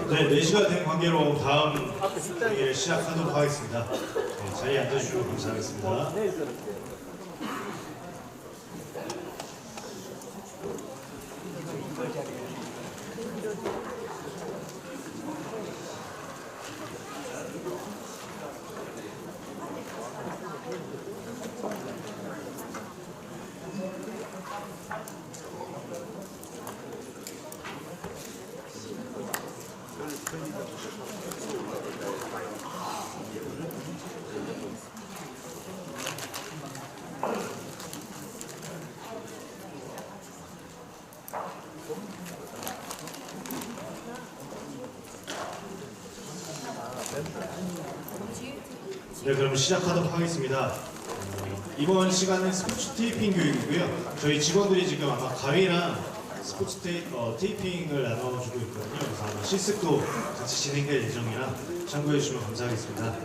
네, 4시가 된 관계로 다음 경기를 시작하도록 하겠습니다. 네, 자리에 앉아주시면 감사하겠습니다. 네, 그럼 시작하도록 하겠습니다. 이번 시간은 스포츠 테이핑 교육이고요. 저희 직원들이 지금 아마 가위랑 스포츠 테이핑을 나눠주고 있거든요. 그래서 아마 실습도 같이 진행될 예정이라 참고해 주시면 감사하겠습니다.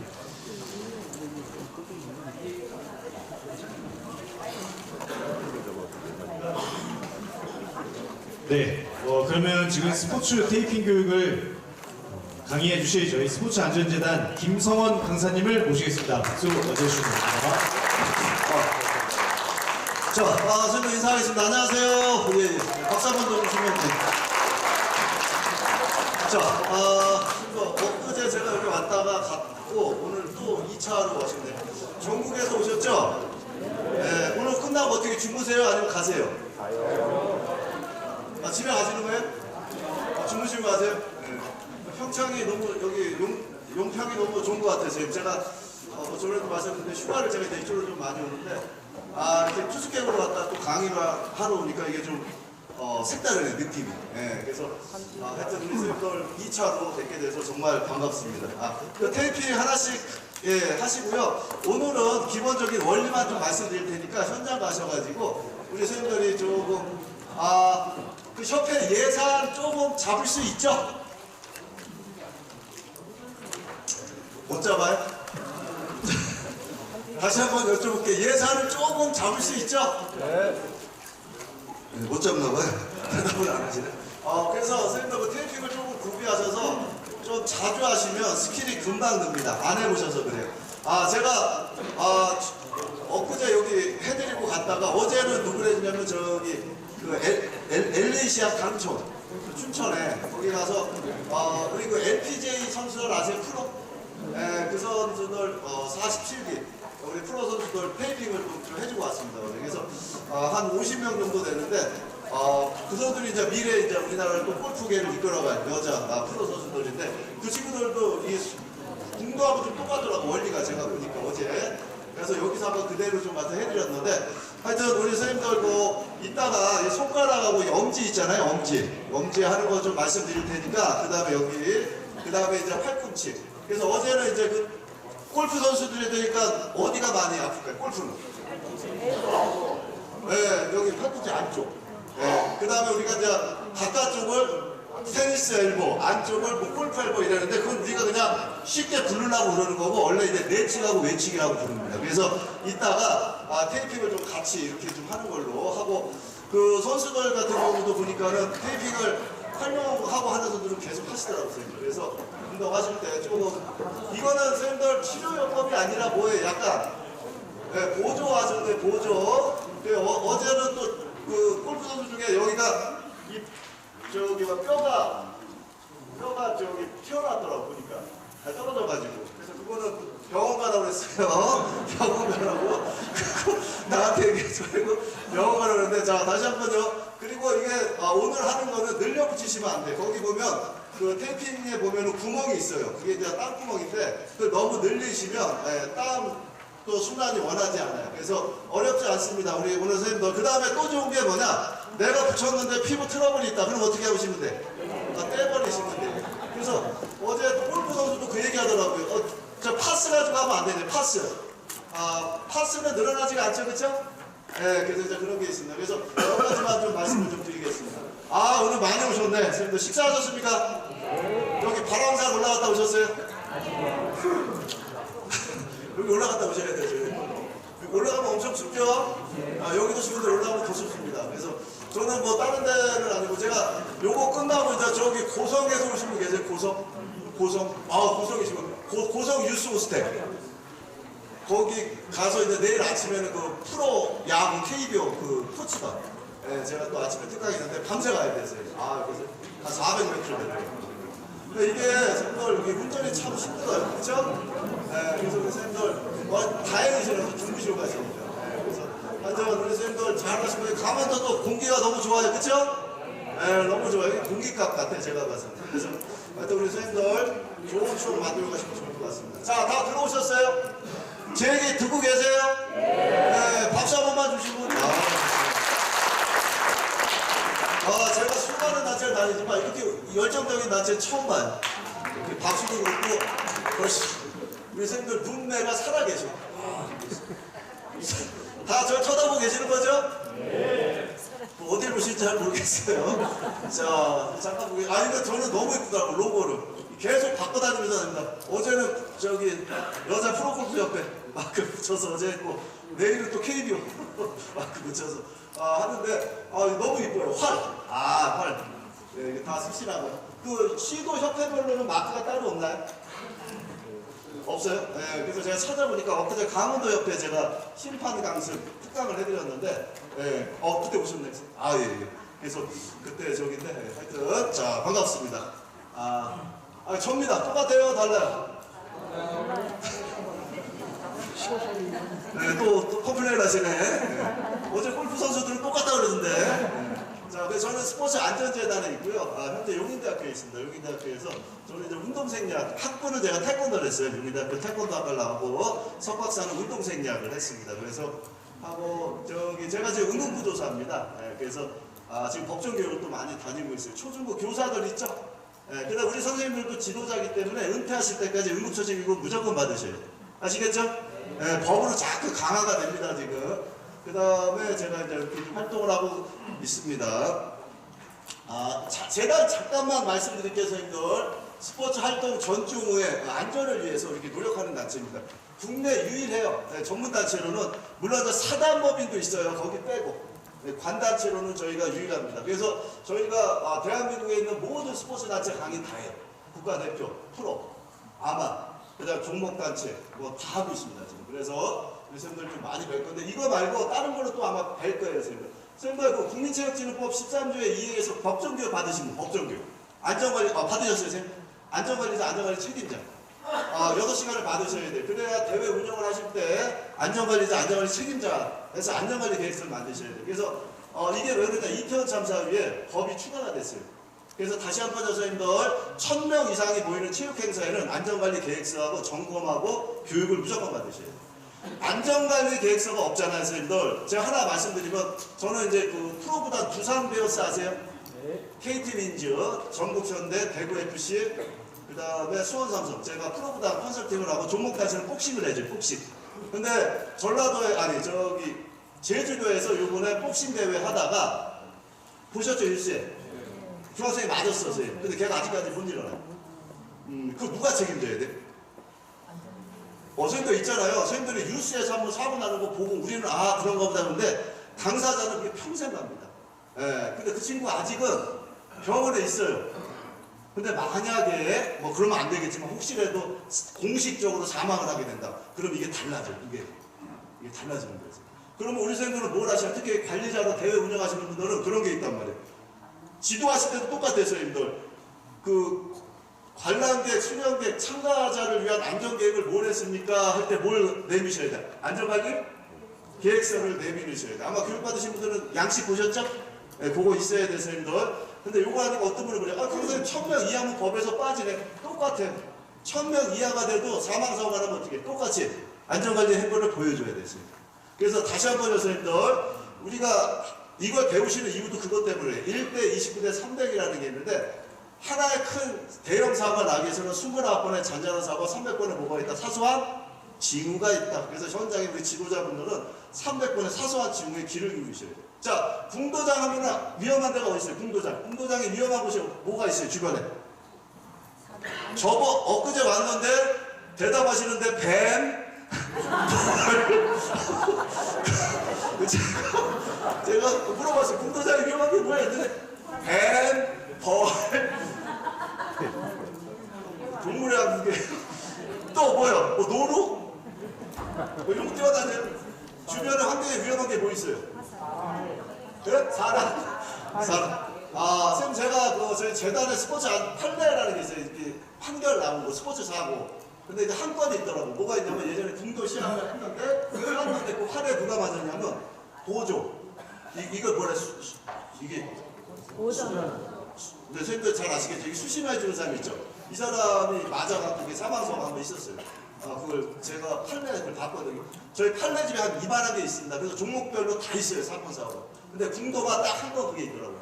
네, 그러면 지금 스포츠 테이핑 교육을 강의해 주실 저희 스포츠 안전재단 김성원 강사님을 모시겠습니다. 박수 맞아주시면 됩니다. 자, 설명 인사하겠습니다. 안녕하세요. 예, 박수 한번 더 주시면 됩니다. 자, 엊그제 제가 여기 왔다가 갔고, 오늘 또 2차로 왔습니다. 전국에서 오셨죠? 예, 오늘 끝나고 어떻게 주무세요? 아니면 가세요? 가요. 집에 가시는 거예요? 주무시고 가세요? 예. 평창이 너무, 여기 용평이 너무 좋은 것 같아요. 제가, 저번에도 말씀드렸는데, 휴가를 제가 이제 이쪽으로 좀 많이 오는데, 이제 투숙객으로 왔다 또 강의를 하러 오니까 이게 좀 색다르네 느낌이. 예, 그래서 하여튼 우리 선생님들 2차로 뵙게 돼서 정말 반갑습니다. 그 테이핑 하나씩 하시고요. 오늘은 기본적인 원리만 좀 말씀드릴 테니까 현장 가셔가지고 우리 선생님들이 조금 그 협회 예산 조금 잡을 수 있죠? 못 잡아요? 다시 한번 여쭤볼게요. 예산을 조금 잡을 수 있죠? 네. 못 잡나 봐요. 대답을 안 하시네. 그래서 선생님들 그 테이핑을 조금 구비하셔서 좀 자주 하시면 스킬이 금방 늡니다. 안 해보셔서 그래요. 제가 엊그제 여기 해드리고 갔다가 어제는 누구를 해주냐면 저기 그 LA시아 강촌 춘천에 거기 가서 우리 그 LPGA 선수들 아세요? 프로? 그 선수들 47기 우리 프로 선수들 테이핑을 좀 해주고 왔습니다. 그래서 한 50명 정도 되는데 그 선수들이 이제 미래 이제 우리나라를 또 골프계를 이끌어갈 여자 프로 선수들인데 그 친구들도 이 공도하고 좀 똑같더라고 원리가 제가 보니까 어제. 그래서 여기서 한번 그대로 좀 가서 해드렸는데 하여튼 우리 선생님들 이따가 이 손가락하고 이 엄지 있잖아요. 엄지 하는 거 좀 말씀드릴 테니까 그 다음에 여기 그 다음에 이제 팔꿈치. 그래서 어제는 이제 그 골프 선수들이 되니까 어디가 많이 아플까요? 골프는? 네, 여기 팔꿈치 안쪽. 네, 그 다음에 우리가 이제 바깥쪽을 테니스 엘보, 안쪽을 뭐 골프 엘보 이러는데 그건 우리가 그냥 쉽게 부르려고 그러는 거고 원래 이제 내치하고 외치기라고 부릅니다. 그래서 이따가 테이핑을 좀 같이 이렇게 좀 하는 걸로 하고 그 선수들 같은 경우도 보니까는 테이핑을 활용하고 하는 선수들은 계속 하시더라고요. 그래서 운동하실 때 조금 이거는 선생님들 치료요법이 아니라 뭐예요? 약간 보조하셨네 보조. 어제는 또 그 골프 선수 중에 여기가 저기 뼈가 저기 튀어나왔더라고 보니까 떨어져가지고 그래서 그거는 병원 가라고 그랬어요. 병원 가라고 나한테 얘기해서 병원 가라고 그랬는데 자 다시 한번요. 그리고 이게 오늘 하는 거는 늘려 붙이시면 안 돼. 거기 보면 그 테이핑에 보면은 구멍이 있어요. 그게 이제 땀구멍인데 그 너무 늘리시면 땀도 순환이 원하지 않아요. 그래서 어렵지 않습니다. 우리 오늘 선생님들 그 다음에 또 좋은 게 뭐냐? 내가 붙였는데 피부 트러블이 있다. 그럼 어떻게 하시면 돼? 떼버리시면 돼. 그래서 어제 골프 선수도 그 얘기 하더라고요. 저 파스 가지고 하면 안 되네. 파스는 늘어나지가 않죠, 그렇죠? 네, 그래서 이제 그런 게 있습니다. 그래서 여러 가지만 좀 말씀을 좀 드리겠습니다. 오늘 많이 오셨네. 선생님들 식사하셨습니까? 여기 발왕산 올라갔다 오셨어요? 여기 올라갔다 오셔야 돼요. 여기 올라가면 엄청 춥죠? 여기도 친구들 올라가면 더 춥습니다. 그래서 저는 뭐 다른 데는 아니고 제가 요거 끝나고 이제 저기 고성에서 오신 분 계세요? 고성? 아, 고성이시군. 고성 유스 호스텔. 거기 가서 이제 내일 아침에는 그 프로 야구 KBO 그 코치가 제가 또 아침에 특강이 있는데 밤새 가야 돼서 아 그래서 한 400몇 킬로미터. 근데 이게 선생님들 여기 운전이 참 힘들어요, 그렇죠? 그래서 우리 선생님들 다행히 저는 중부시로 가시니까. 그래서 하여튼 우리 선생님들 잘하시고 가면서 또 공기가 너무 좋아요, 그렇죠? 너무 좋아요. 공기값 같아 제가 봐서. 그래서 하여튼 우리 선생님들 좋은 추억 만들어 가시면 좋을 것 같습니다. 자, 다 들어오셨어요? 제 얘기 듣고 계세요? 네. 박수 한 번만 주시고. 제가 수많은 단체를 다니지만 이렇게 열정적인 단체 처음 봐요. 이렇게 박수도 그렇고, 우리 선생님들 눈매가 살아계셔. 다 저 쳐다보고 계시는 거죠? 뭐 어딜 보실지 잘 모르겠어요. 자, 잠깐 보게. 이거 저는 너무 예쁘더라고, 로고를. 계속 바꿔 다니면서 합니다. 어제는 저기 여자 프로골프 옆에 마크 붙여서 어제 했고, 내일은 또 KBO 마크 붙여서 하는데, 너무 이뻐요. 활. 네, 이게 다 습실하고. 그 시도 협회별로는 마크가 따로 없나요? 없어요? 네, 그래서 제가 찾아보니까 엊그제 강원도 옆에 제가 심판 강습 특강을 해드렸는데, 그때 오셨네. 예. 그래서 그때 저긴데, 하여튼, 자, 반갑습니다. 접니다. 똑같아요? 달라요? 네, 또 컴플레인 하시네. 어제 골프 선수들은 똑같다 그러던데. 자, 그래서 저는 스포츠 안전재단에 있고요. 현재 용인대학교에 있습니다. 용인대학교에서 저는 이제 운동생리학 학부는 제가 태권도를 했어요. 용인대학교 태권도 학과를 나오고 석박사는 운동생리학을 했습니다. 그래서 하고 제가 지금 응급구조사입니다. 그래서 지금 법정교육을 또 많이 다니고 있어요. 초중고 교사들 있죠? 그다음 우리 선생님들도 지도자이기 때문에 은퇴하실 때까지 응급처치비고 무조건 받으셔야 돼요. 아시겠죠? 법으로 자꾸 강화가 됩니다 지금. 그 다음에 제가 이제 이렇게 활동을 하고 있습니다. 제가 잠깐만 말씀드릴게요, 선생님들. 스포츠 활동 전중후에 안전을 위해서 이렇게 노력하는 단체입니다. 국내 유일해요. 전문 단체로는 물론 사단법인도 있어요. 거기 빼고. 관단체로는 저희가 유일합니다. 그래서 저희가 대한민국에 있는 모든 스포츠 단체 강의 다 해요. 국가대표, 프로, 아마, 그다음 종목단체 뭐 다 하고 있습니다 지금. 그래서 우리 선생님들 좀 많이 뵐 건데 이거 말고 다른 걸로 또 아마 뵐 거예요 선생님들. 선생님들 그 국민체육진흥법 13조의 2에서 법정교육 받으신 분, 법정교육. 안전관리 받으셨어요 선생님? 안전관리자, 안전관리 책임자. 6시간을 받으셔야 돼요. 그래야 대회 운영을 하실 때 안전관리자, 안전관리 책임자 해서 안전관리 계획서를 만드셔야 돼요. 그래서 이게 왜 그러냐, 이태원 참사 후에 법이 추가가 됐어요. 그래서 다시 한번 선생님들 1000명 이상이 모이는 체육행사에는 안전관리 계획서하고 점검하고 교육을 무조건 받으셔야 돼요. 안전관리 계획서가 없잖아요 선생님들. 제가 하나 말씀드리면 저는 이제 그 프로구단 두산 베어스 아세요? KT윈즈, 전국현대, 대구FC, 그 다음에 수원삼성. 제가 프로구단 컨설팅을 하고 종목단체는 복싱을 해줘요. 복싱. 근데 전라도에 제주도에서 요번에 복싱 대회 하다가 보셨죠 일세? 중학생이 맞았어 선생님. 근데 걔가 아직까지 못 일어나요. 그거 누가 책임져야 돼? 선생님들 있잖아요. 선생님들이 뉴스에서 한번 사고 나는 거 보고 우리는 그런가 보다 하는데 당사자는 그게 평생 갑니다. 근데 그 친구 아직은 병원에 있어요. 근데 만약에 뭐 그러면 안 되겠지만 혹시라도 공식적으로 사망을 하게 된다. 그럼 이게 달라져요. 이게 달라지는 거예요. 그러면 우리 선생님들은 뭘 하시냐? 특히 관리자로 대회 운영하시는 분들은 그런 게 있단 말이에요. 지도하실 때도 똑같아요, 선생님들. 그 관람객, 수련객, 참가자를 위한 안전계획을 뭘 했습니까? 할 때 뭘 내미셔야 돼? 안전관리 계획서를 내미셔야 돼. 아마 교육받으신 분들은 양식 보셨죠? 그거 있어야 돼, 선생님들. 근데 요거 하니까 어떤 분이 그래요? 선생님 1000명 이하면 법에서 빠지네. 똑같아. 1000명 이하가 돼도 사망사고가 나면 어떻게? 똑같이 안전관리 행보를 보여줘야 되지. 그래서 다시 한번 선생님들, 우리가 이걸 배우시는 이유도 그것 때문에 1대 29대 300이라는 게 있는데 하나의 큰 대형 사고가 나기 위해서는 29번의 잔잔한 사고가 300번의 뭐가 있다? 사소한 징후가 있다. 그래서 현장에 우리 지도자분들은 300번의 사소한 징후에 귀를 기울이셔야 돼요. 자, 궁도장 하면 위험한 데가 어디 있어요? 궁도장에 위험한 곳이 뭐가 있어요? 주변에. 엊그제 왔는데 대답하시는데 뱀 제가 물어봤어요. 궁도장이 위험한 게 뭐야? 했더니 뱀, 벌, 동물의 한국에 또 뭐요? 뭐 노루? 뭐 이런 거 뛰어다녀요. 주변에 환경에 위험한 게 뭐 있어요? 네? 사람. 아, 쌤 제가 그 저희 재단에 스포츠 판례라는 게 있어요. 이렇게 판결 나온 거 스포츠 사고. 근데 이제 한 건이 있더라고. 뭐가 있냐면 예전에 궁도 시합을 했는데 사람한테 그 화에 누가 맞았냐면 도조. 이걸 뭐래? 이게 근데 선생님들 잘 아시겠죠? 이 수심해 주는 사람이 있죠. 이 사람이 맞아가지고 사망사고가 한번 있었어요. 그걸 제가 판례를 봤거든요. 저희 판례집에 한 이만한 게 있습니다. 그래서 종목별로 다 있어요, 사건 사고. 근데 궁도가 딱 한 번 그게 있더라고요.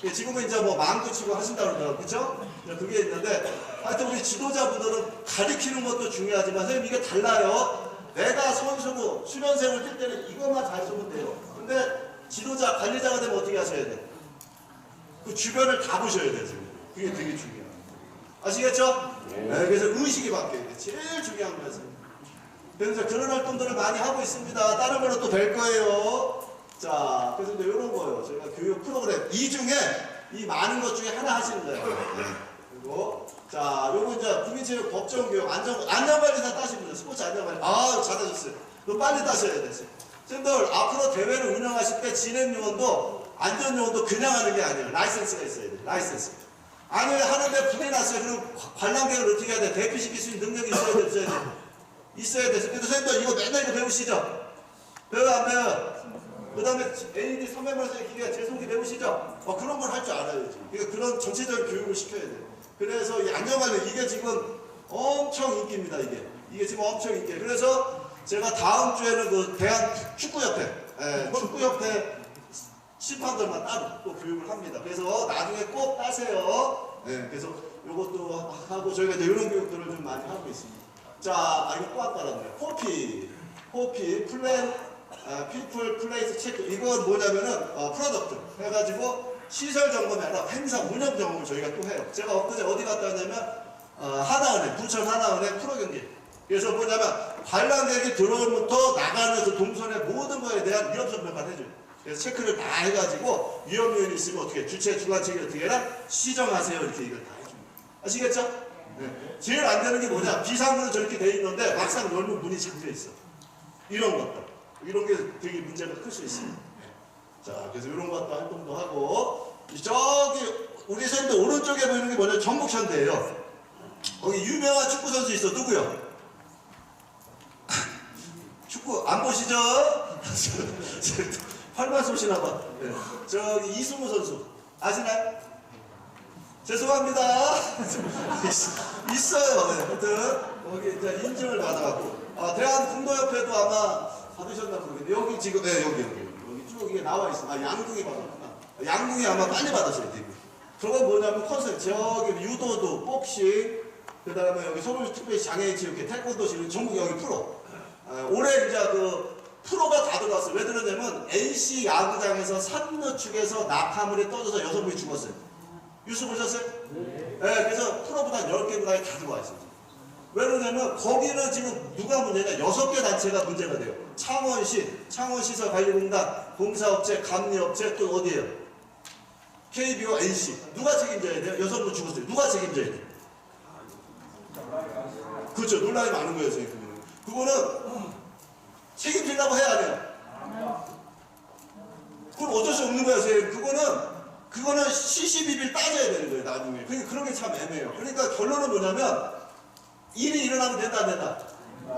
그러니까 지금은 이제 뭐 망도 치고 하신다고 그러더라고요. 그렇죠? 그게 있는데 하여튼 우리 지도자분들은 가르치는 것도 중요하지만 선생님 이게 달라요. 내가 선수고 수련생을 뛸 때는 이것만 잘 쓰면 돼요. 근데 지도자, 관리자가 되면 어떻게 하셔야 돼? 그 주변을 다 보셔야 돼요. 지금. 그게 되게 중요해요. 아시겠죠? 네, 그래서 의식이 바뀌어야 돼. 제일 중요한 거였어요. 그래서 그런 활동들을 많이 하고 있습니다. 다른 걸로 또 뵐 거예요. 자, 그래서 이제 이런 거예요. 저희가 교육 프로그램. 이 중에, 이 많은 것 중에 하나 하시는 거예요. 그리고, 자, 요거 이제 국민체육 법정교육, 안전관리사 따신 분들, 스포츠 안전관리. 아, 잘하셨어요. 이거 빨리 따셔야 됐어요. 선생님들, 앞으로 대회를 운영하실 때 진행요원도, 안전요원도 그냥 하는 게 아니에요. 라이센스가 있어야 돼요. 라이센스. 아니 하는데 불이 났어요. 그럼 관람객을 어떻게 해야 돼? 대피시킬 수 있는 능력이 있어야 돼, 없어야 돼? 있어야 돼. 그래서 선생님들 이거 맨날 이거 배우시죠? 배워요, 안 배워요? 그 다음에 LED 선명물질 기계, 제송기 배우시죠? 그런 걸 할 줄 알아야지. 그러니까 그런 전체적인 교육을 시켜야 돼. 그래서 이 안전관리, 이게 지금 엄청 인기입니다, 이게 지금 엄청 인기. 그래서 제가 다음 주에는 그 대한 축구협회, 축구협회 심판들만 따로 또 교육을 합니다. 그래서 나중에 꼭 따세요. 네, 그래서 이것도 하고 저희가 이제 이런 교육들을 좀 많이 하고 있습니다. 자, 이거 또 아까라네요. 포피, 플랜, 피플, 플레이스 체크. 이건 뭐냐면은 프로덕트 해가지고 시설 점검이 아니라 행사 운영 점검을 저희가 또 해요. 제가 엊그제 어디 갔다 왔냐면 하나은행, 부천 하나은행 프로 경기. 그래서 뭐냐면 관람객이 들어오면부터 나가는 그 동선의 모든 거에 대한 위험성 평가를 해줘요. 그래서 체크를 다 해가지고 위험 요인이 있으면 어떻게 주체 주관책이 어떻게 해라 시정하세요 이렇게 이걸 다 해줍니다. 아시겠죠? 네. 제일 안 되는 게 뭐냐? 비상문은 저렇게 돼 있는데 막상 열면 문이 잠겨 있어. 이런 것들, 이런 게 되게 문제가 클 수 있습니다. 자, 그래서 이런 것도 활동도 하고 저기 우리 선생님들 오른쪽에 보이는 게 뭐냐? 전북현대예요. 거기 유명한 축구 선수 있어. 누구요? 축구 안 보시죠? 팔만 쏘시나 봐. 네. 저기 이승우 선수 아시나요? 죄송합니다. 있어요. 네. 하여튼 거기 이제 인증을 받아갖고 대한궁도협회도 아마 받으셨나 모르겠는데 여기 지금 여기 쭉 이게 나와 있어. 양궁이 받았구나. 양궁이 아마 빨리 받으셔야 돼요. 저건 뭐냐면 컨셉 저기 유도도 복싱 그 다음에 여기 서울특별시 장애인체육회 태권도 전국 여기 프로. 올해 이제 그 프로가 다 들어왔어요. 왜 들었냐면 NC 야구장에서 3루 축에서 낙하물에 떠져서 6분이 죽었어요. 뉴스 보셨어요? 네. 그래서 프로보다 10개 구단이 다 들어와 있어요. 왜 그러냐면 거기는 지금 누가 문제냐? 6개 단체가 문제가 돼요. 창원시설관리공단, 공사업체, 감리업체 또 어디예요? KBO, NC. 누가 책임져야 돼요? 6분 죽었어요. 누가 책임져야 돼요? 그렇죠. 논란이 많은 거예요. 선생님. 그거는 책임지려고 해야 돼요. 그럼 어쩔 수 없는 거예요, 선생님. 그거는 시시비비를 따져야 되는 거예요, 나중에. 그러니까 그런 게 참 애매해요. 그러니까 결론은 뭐냐면, 일이 일어나면 된다, 안 된다?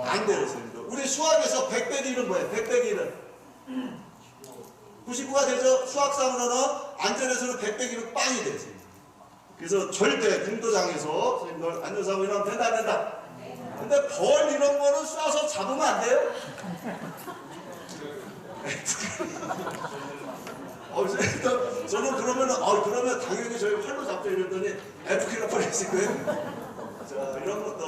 안 돼요, 선생님. 우리 수학에서 100 1은 뭐예요? 100 1은? 99가 되죠? 수학상으로는 안전에서는 100 1은 빵이 돼요, 선생님. 그래서 절대 궁도장에서 선생님들 안전사고 일어나면 된다, 안 된다? 근데 벌 이런 거는 쏴서 잡으면 안 돼요? 저는 그러면 당연히 저희 활로 잡자 이랬더니 FK가 버렸을 거예요. 자, 이런 것들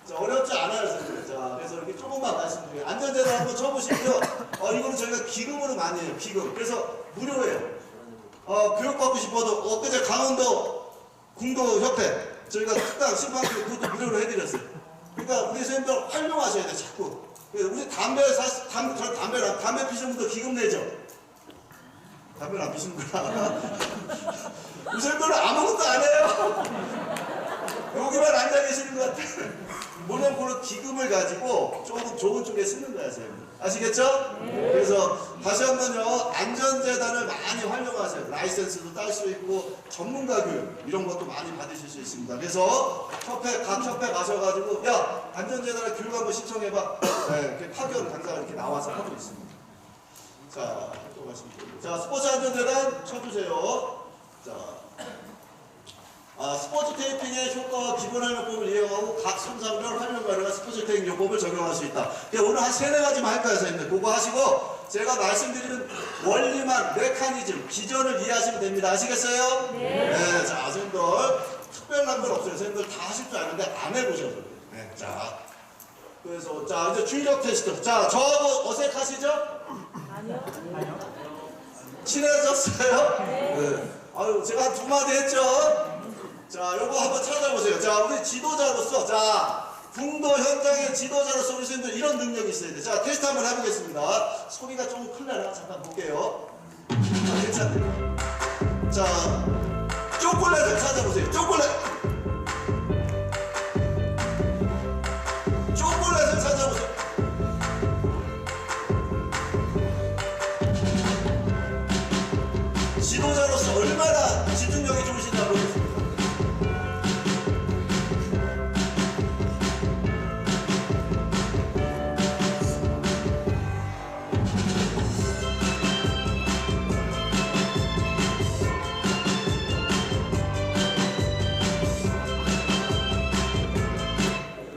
자, 어렵지 않아요, 선생님. 자, 그래서 이렇게 조금만 말씀드려요. 안전제도 한번 쳐보시고요. 이거는 저희가 기금으로 많이 해요, 기금. 그래서 무료예요. 교육받고 싶어도 엊그제 강원도 궁도협회 저희가 특강 심판교육 그것도 무료로 해드렸어요. 그러니까 우리 선생님들 활용하셔야 돼, 자꾸. 우리 담배 피시는 분도 기금 내죠? 담배를 안 피시는구나. 우선들은 아무것도 안 해요. 여기만 앉아 계시는 것 같아. 물론 그런 기금을 가지고 조금 좋은 쪽에 쓰는 거야, 선생님. 아시겠죠? 그래서 다시 한번요, 안전재단을 많이 활용하세요. 라이센스도 딸 수 있고, 전문가 교육, 이런 것도 많이 받으실 수 있습니다. 그래서 각 협회 가셔가지고, 야, 안전재단에 교육 한번 신청해봐. 네, 이렇게 파견 강사가 이렇게 나와서 하고 있습니다. 자, 또 말씀드릴게요. 자, 스포츠 안전재단 쳐주세요. 자. 스포츠 테이핑의 효과와 기본화 요법을 이용하고 각 손상별 활용 가능한 스포츠 테이핑 요법을 적용할 수 있다. 오늘 한 3-4가지만 할까요, 선생님? 그거 하시고 제가 말씀드리는 원리만, 메커니즘, 기전을 이해하시면 됩니다. 아시겠어요? 네. 자, 선생님들 특별한 건 없어요. 선생님들 다 하실 줄 아는데 안 해보셔서 그래요. 네. 자, 그래서 자, 이제 출력 테스트. 자, 저하고 어색하시죠? 아니요. 친해졌어요? 네. 아유, 제가 한 2마디 했죠? 자, 요거 한번 찾아보세요. 자, 우리 지도자로서, 자, 궁도 현장의 지도자로서 우리 선생님들 이런 능력이 있어야 돼. 자, 테스트 한번 해보겠습니다. 소리가 좀 클려나? 잠깐 볼게요. 괜찮네. 자, 초콜릿을 찾아보세요. 초콜릿을 찾아보세요. 지도자로서 얼마나 집중력이 좋으신지 모르겠습니다.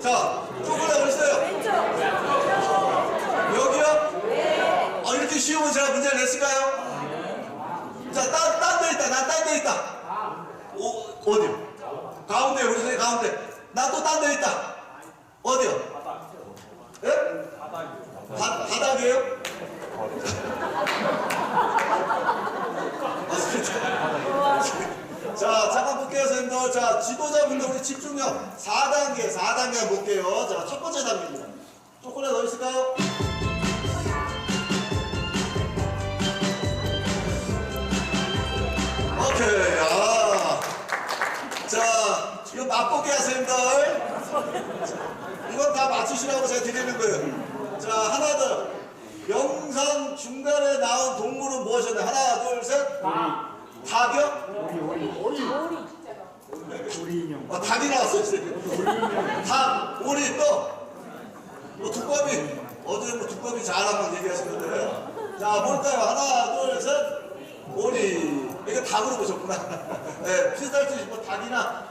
자, 초콜릿 어디 있어요? 왼쪽. 여기요? 네. 이렇게 쉬우면 제가 문제를 냈을까요? 자, 딴 데 있다. 난 딴 데 있다. 어디요? 가운데, 우리 선생님 가운데. 난 또 딴 데 있다. 어디요? 예? 바닥이에요? 자, 잠깐 볼게요, 선생님들. 자, 지도자분들 우리 집중력 4단계 한번 볼게요. 자, 첫 번째 단계입니다. 초콜릿 어디 있을까요? 오케이. 자, 이거 맛보게 하세요, 선생님들. 이건 다 맞추시라고 제가 드리는 거예요. 자, 하나 더. 영상 중간에 나온 동물은 무엇이었나요? 하나, 둘, 셋. 닭이요? 우리 인형. 닭이 나왔어요, 지금. 닭, 오리 또. 두꺼비. 어제 두꺼비 잘하면 얘기하시는데. 자, 볼까요? 하나, 둘, 셋. 오리. 이거 닭으로 보셨구나. 네, 비슷할 수 있고, 닭이나,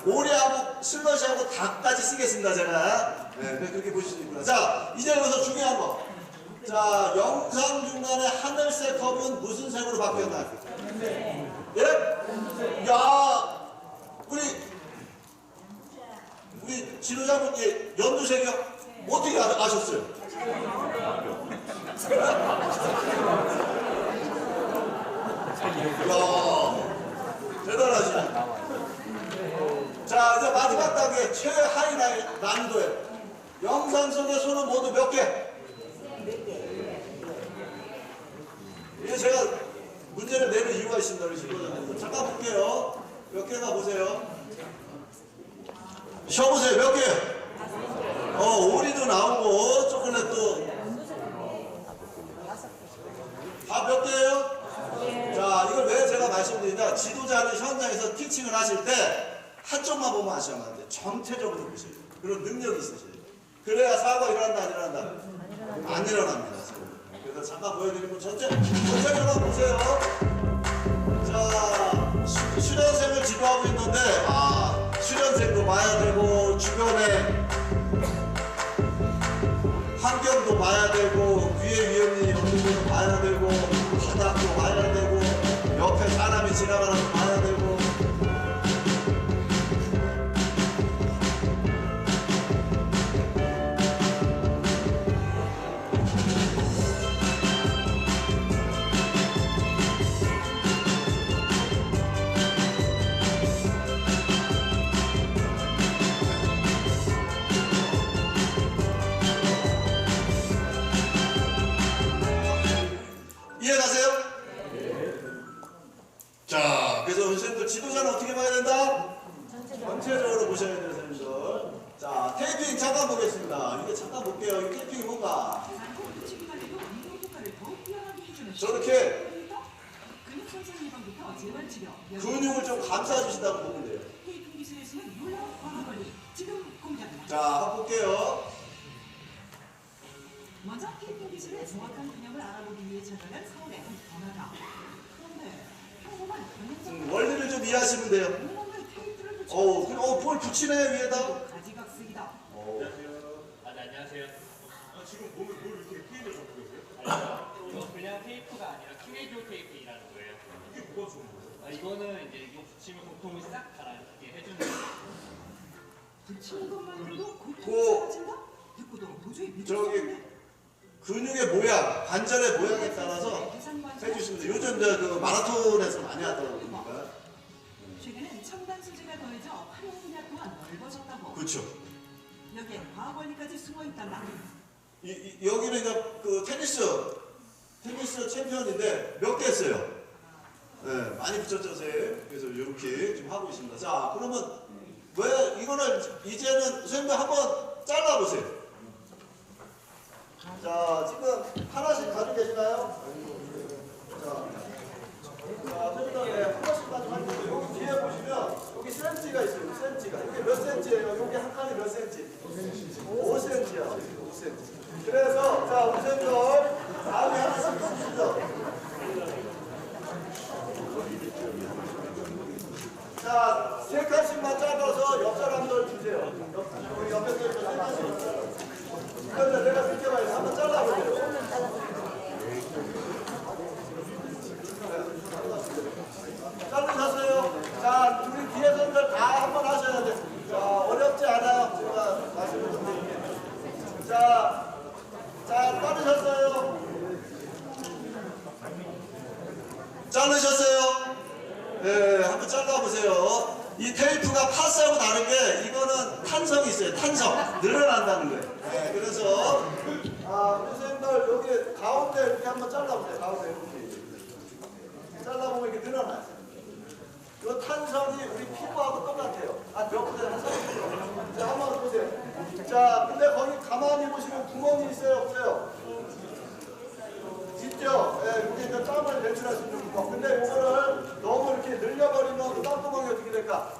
오리하고 슬러시하고 닭까지 쓰겠습니다, 제가. 네, 그렇게 보실 수 있구나. 자, 이제 여기서 중요한 거. 자, 영상 중간에 하늘색 컵은 무슨 색으로 바뀌었나요? 예? 야, 우리 지도자분, 연두색이요? 어떻게 아셨어요? 야, 대단하시네. 자, 이제 마지막 단계 최하위 난이도에 영상 속의 손은 모두 몇 개? 이게 제가 문제를 내는 이유가 있습니다, 우리 지도자분들. 잠깐 볼게요. 몇 개나 보세요. 쉬어보세요. 몇 개? 오리도 나오고 초콜릿도 다 몇 개예요? 자, 이걸 왜 제가 말씀드리냐, 지도자는 현장에서 티칭을 하실 때 한쪽만 보면 하시면 안 돼요. 전체적으로 보셔야 돼요. 그런 능력이 있으셔야 돼요. 그래야 사고가 일어난다, 안 일어난다? 안 일어납니다. 그래서 잠깐 보여드리면 전체적으로 보세요. 자, 수련생을 지도하고 있는데, 수련생도 봐야 되고, 주변에 환경도 봐야 되고, 위에 위험이 없는 것도 봐야 되고, 바닥도 봐야 되고, 옆에 사람이 지나가는 거 봐야 되고. 전체적으로 보셔야 돼요, 선생님들. 자, 테이핑 잠깐 보겠습니다. 이게 잠깐 볼게요. 이 테이핑이 뭔가? 저렇게 근육을 좀 감싸주신다고 보면 돼요. 자, 한번 볼게요. 먼저 테이핑 기술의 정확한 균형을 알아보기 위해 찾아간 서울의 한 변화다. 그런데 평범한 변형적 원리를 좀 이해하시면 돼요. 테이프를 볼 붙이네, 위에다. 가지각색이다. 네, 안녕하세요. 지금 뭘 이렇게 테이프를 잡고 계세요? 이거 그냥 테이프가 아니라 큐레이디오 테이프라는 거예요. 이게 뭐가 좋은 거예요? 이거는 이제 이거 붙이면 고통을 싹 가라앉게 해주는 거예요. 붙이는 것만으로도 고통이 그- 사라진다? 듣고도 도저히 믿을 수 저기 없네. 근육의 모양, 관절의 모양에 따라서 해주시면 돼요. 요즘 이제 그 마라톤에서 많이 하더라고요. 그러니까. 최근엔 첨단 소재가 더해져 활용 분야 또한 넓어졌다고. 그렇죠. 여기에 과학 원리까지 숨어 있단다. 여기는 이제 그 테니스 챔피언인데 몇 개 했어요? 네, 많이 붙였죠, 선생님. 그래서 이렇게 지금 하고 있습니다. 자, 그러면 왜 이거는 이제는 선생님들 한번 잘라보세요. 자, 지금 하나씩 가지고 계시나요? 자, 선생님들 한 번씩 가지고 하시고 여기 뒤에 보시면 여기 센치가 있어요. 센치가. 이게 몇 센치예요? 여기 한 칸이 몇 센치? 5cm야. 5cm. 그래서 자, 우리 선생님들 다음에 하나씩 보시죠. 자, 세 칸씩만 잘라서 옆 사람들 주세요. 우리 옆에 세 칸씩. 그런데 내가 비켜봐요. 한번 잘라보세요. 자르셨어요? 자, 우리 뒤에 분들 다 한번 하셔야 돼. 자, 어렵지 않아요. 제가 말씀을 좀 드릴게요. 자, 자르셨어요? 자르셨어요? 네, 한번 잘라보세요. 이 테이프가 파스하고 다른 게 이거는 탄성이 있어요. 탄성. 늘어난다는 거예요. 네, 그래서 선생님들 여기 가운데 이렇게 한번 잘라보세요. 가운데 이렇게. 잘라보면 이렇게 늘어나요. 이 탄성이 우리 피부하고 똑같아요. 몇 분의 탄성이죠. 자, 한번 보세요. 자, 근데 거기 가만히 보시면 구멍이 있어요? 없어요? 있죠? 예, 여기 이제 땀을 배출할 수 있는 구멍. 근데 이거를 너무 이렇게 늘려버리면 그 땀구멍이 어떻게 될까?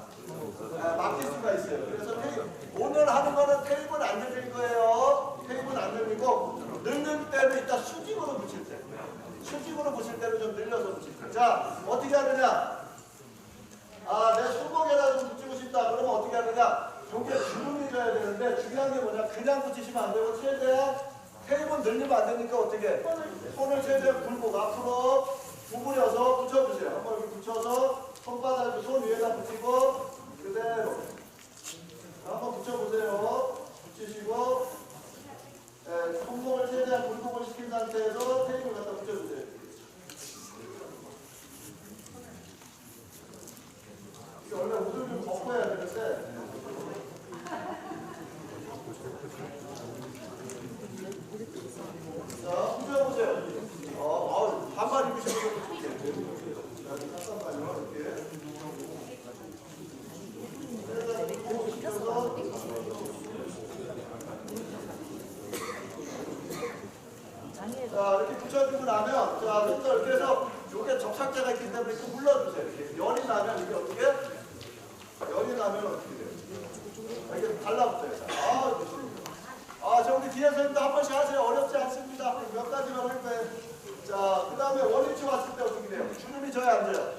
막힐 수가 있어요. 그래서 오늘 하는 거는 테이프는 안 늘릴 거예요. 테이프는 안 늘리고 늘릴 때는 이따 수직으로 붙일 때. 수직으로 붙일 때는 좀 늘려서 붙일 때. 자, 어떻게 하느냐? 내 손목에다 좀 붙이고 싶다. 그러면 어떻게 하느냐? 여기에 주름이 져야 되는데 중요한 게 뭐냐? 그냥 붙이시면 안 되고 최대한 테이프는 늘리면 안 되니까 어떻게? 손을 최대한 굴고 앞으로 구부려서 붙여주세요. 한번 이렇게 붙여서 손바닥을 손 위에다 붙이고 그대로 한번 붙여보세요. 붙이시고 손목을 최대한 굴곡을 시킨 상태에서 테이프를 갖다 붙여주세요. 이게 원래 옷을 좀 벗고 해야 되는데 자, 붙여보세요. 반말 입으시는 것도 좋게. 잠깐만요, 이렇게. 자, 이렇게 붙여주고 나면, 자, 이렇게 해서 요게 접착제가 있기 때문에 이렇게 눌러주세요. 이렇게 열이 나면 이게 어떻게? 열이 나면 어떻게 돼요? 이렇게 달라붙어요. 자, 우리 뒤에서 한 번씩 하세요. 어렵지 않습니다. 몇 가지만 할 거예요. 자, 그 다음에 원위치 왔을 때 어떻게 돼요? 주름이 져야 안 져요?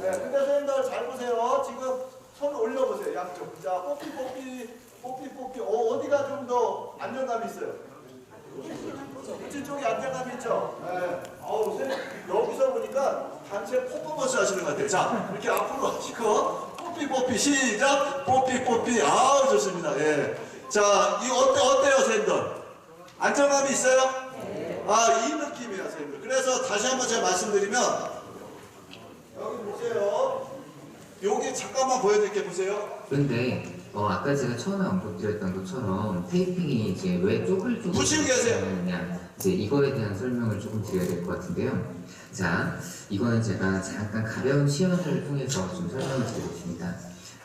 네, 근데 선생님들 잘 보세요. 지금 손 올려보세요. 양쪽. 자, 뽀삐. 어디가 좀 더 안정감이 있어요? 이쪽 쪽에 안정감이 있죠? 네. 선생님, 여기서 보니까 단체 퍼포먼스 하시는 것 같아요. 자, 이렇게 앞으로 하시고, 뽀삐, 시작! 뽀삐. 좋습니다. 예. 자, 이거 어때요, 선생님들? 안정감이 있어요? 이 느낌이에요, 선생님들. 그래서 다시 한번 제가 말씀드리면, 여기 보세요. 여기 잠깐만 보여드릴게요, 보세요. 그런데 아까 제가 처음에 언급드렸던 것처럼 테이핑이 이제 왜 쪼글쪼글 붙이고 계세요. 하느냐 이제 이거에 대한 설명을 조금 드려야 될 것 같은데요. 자, 이거는 제가 잠깐 가벼운 시연을 통해서 좀 설명을 드리겠습니다.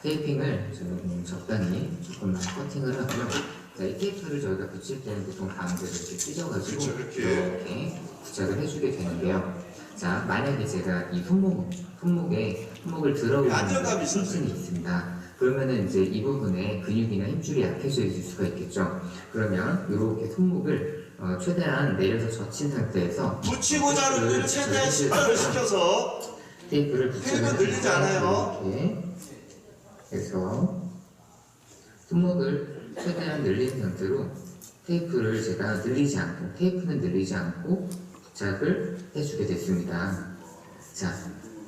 테이핑을 좀 적당히 조금 커팅을 하고요. 자, 이 테이프를 저희가 붙일 때는 보통 가운데로 이렇게 찢어가지고 그렇죠, 이렇게. 이렇게 부착을 해주게 되는데요. 자, 만약에 제가 이 손목을 들어오는 안정감이 있어요. 통증이 있습니다. 그러면은 이제 이 부분에 근육이나 힘줄이 약해져 있을 수가 있겠죠. 그러면 이렇게 손목을 최대한 내려서 젖힌 상태에서 붙이고자 하는 데를 최대한 실전을 시켜서 테이프를 붙여서 늘리지 않아요. 이렇게 해서 손목을 최대한 늘린 상태로 테이프를 제가 테이프는 늘리지 않고 부착을 해주게 됐습니다. 자,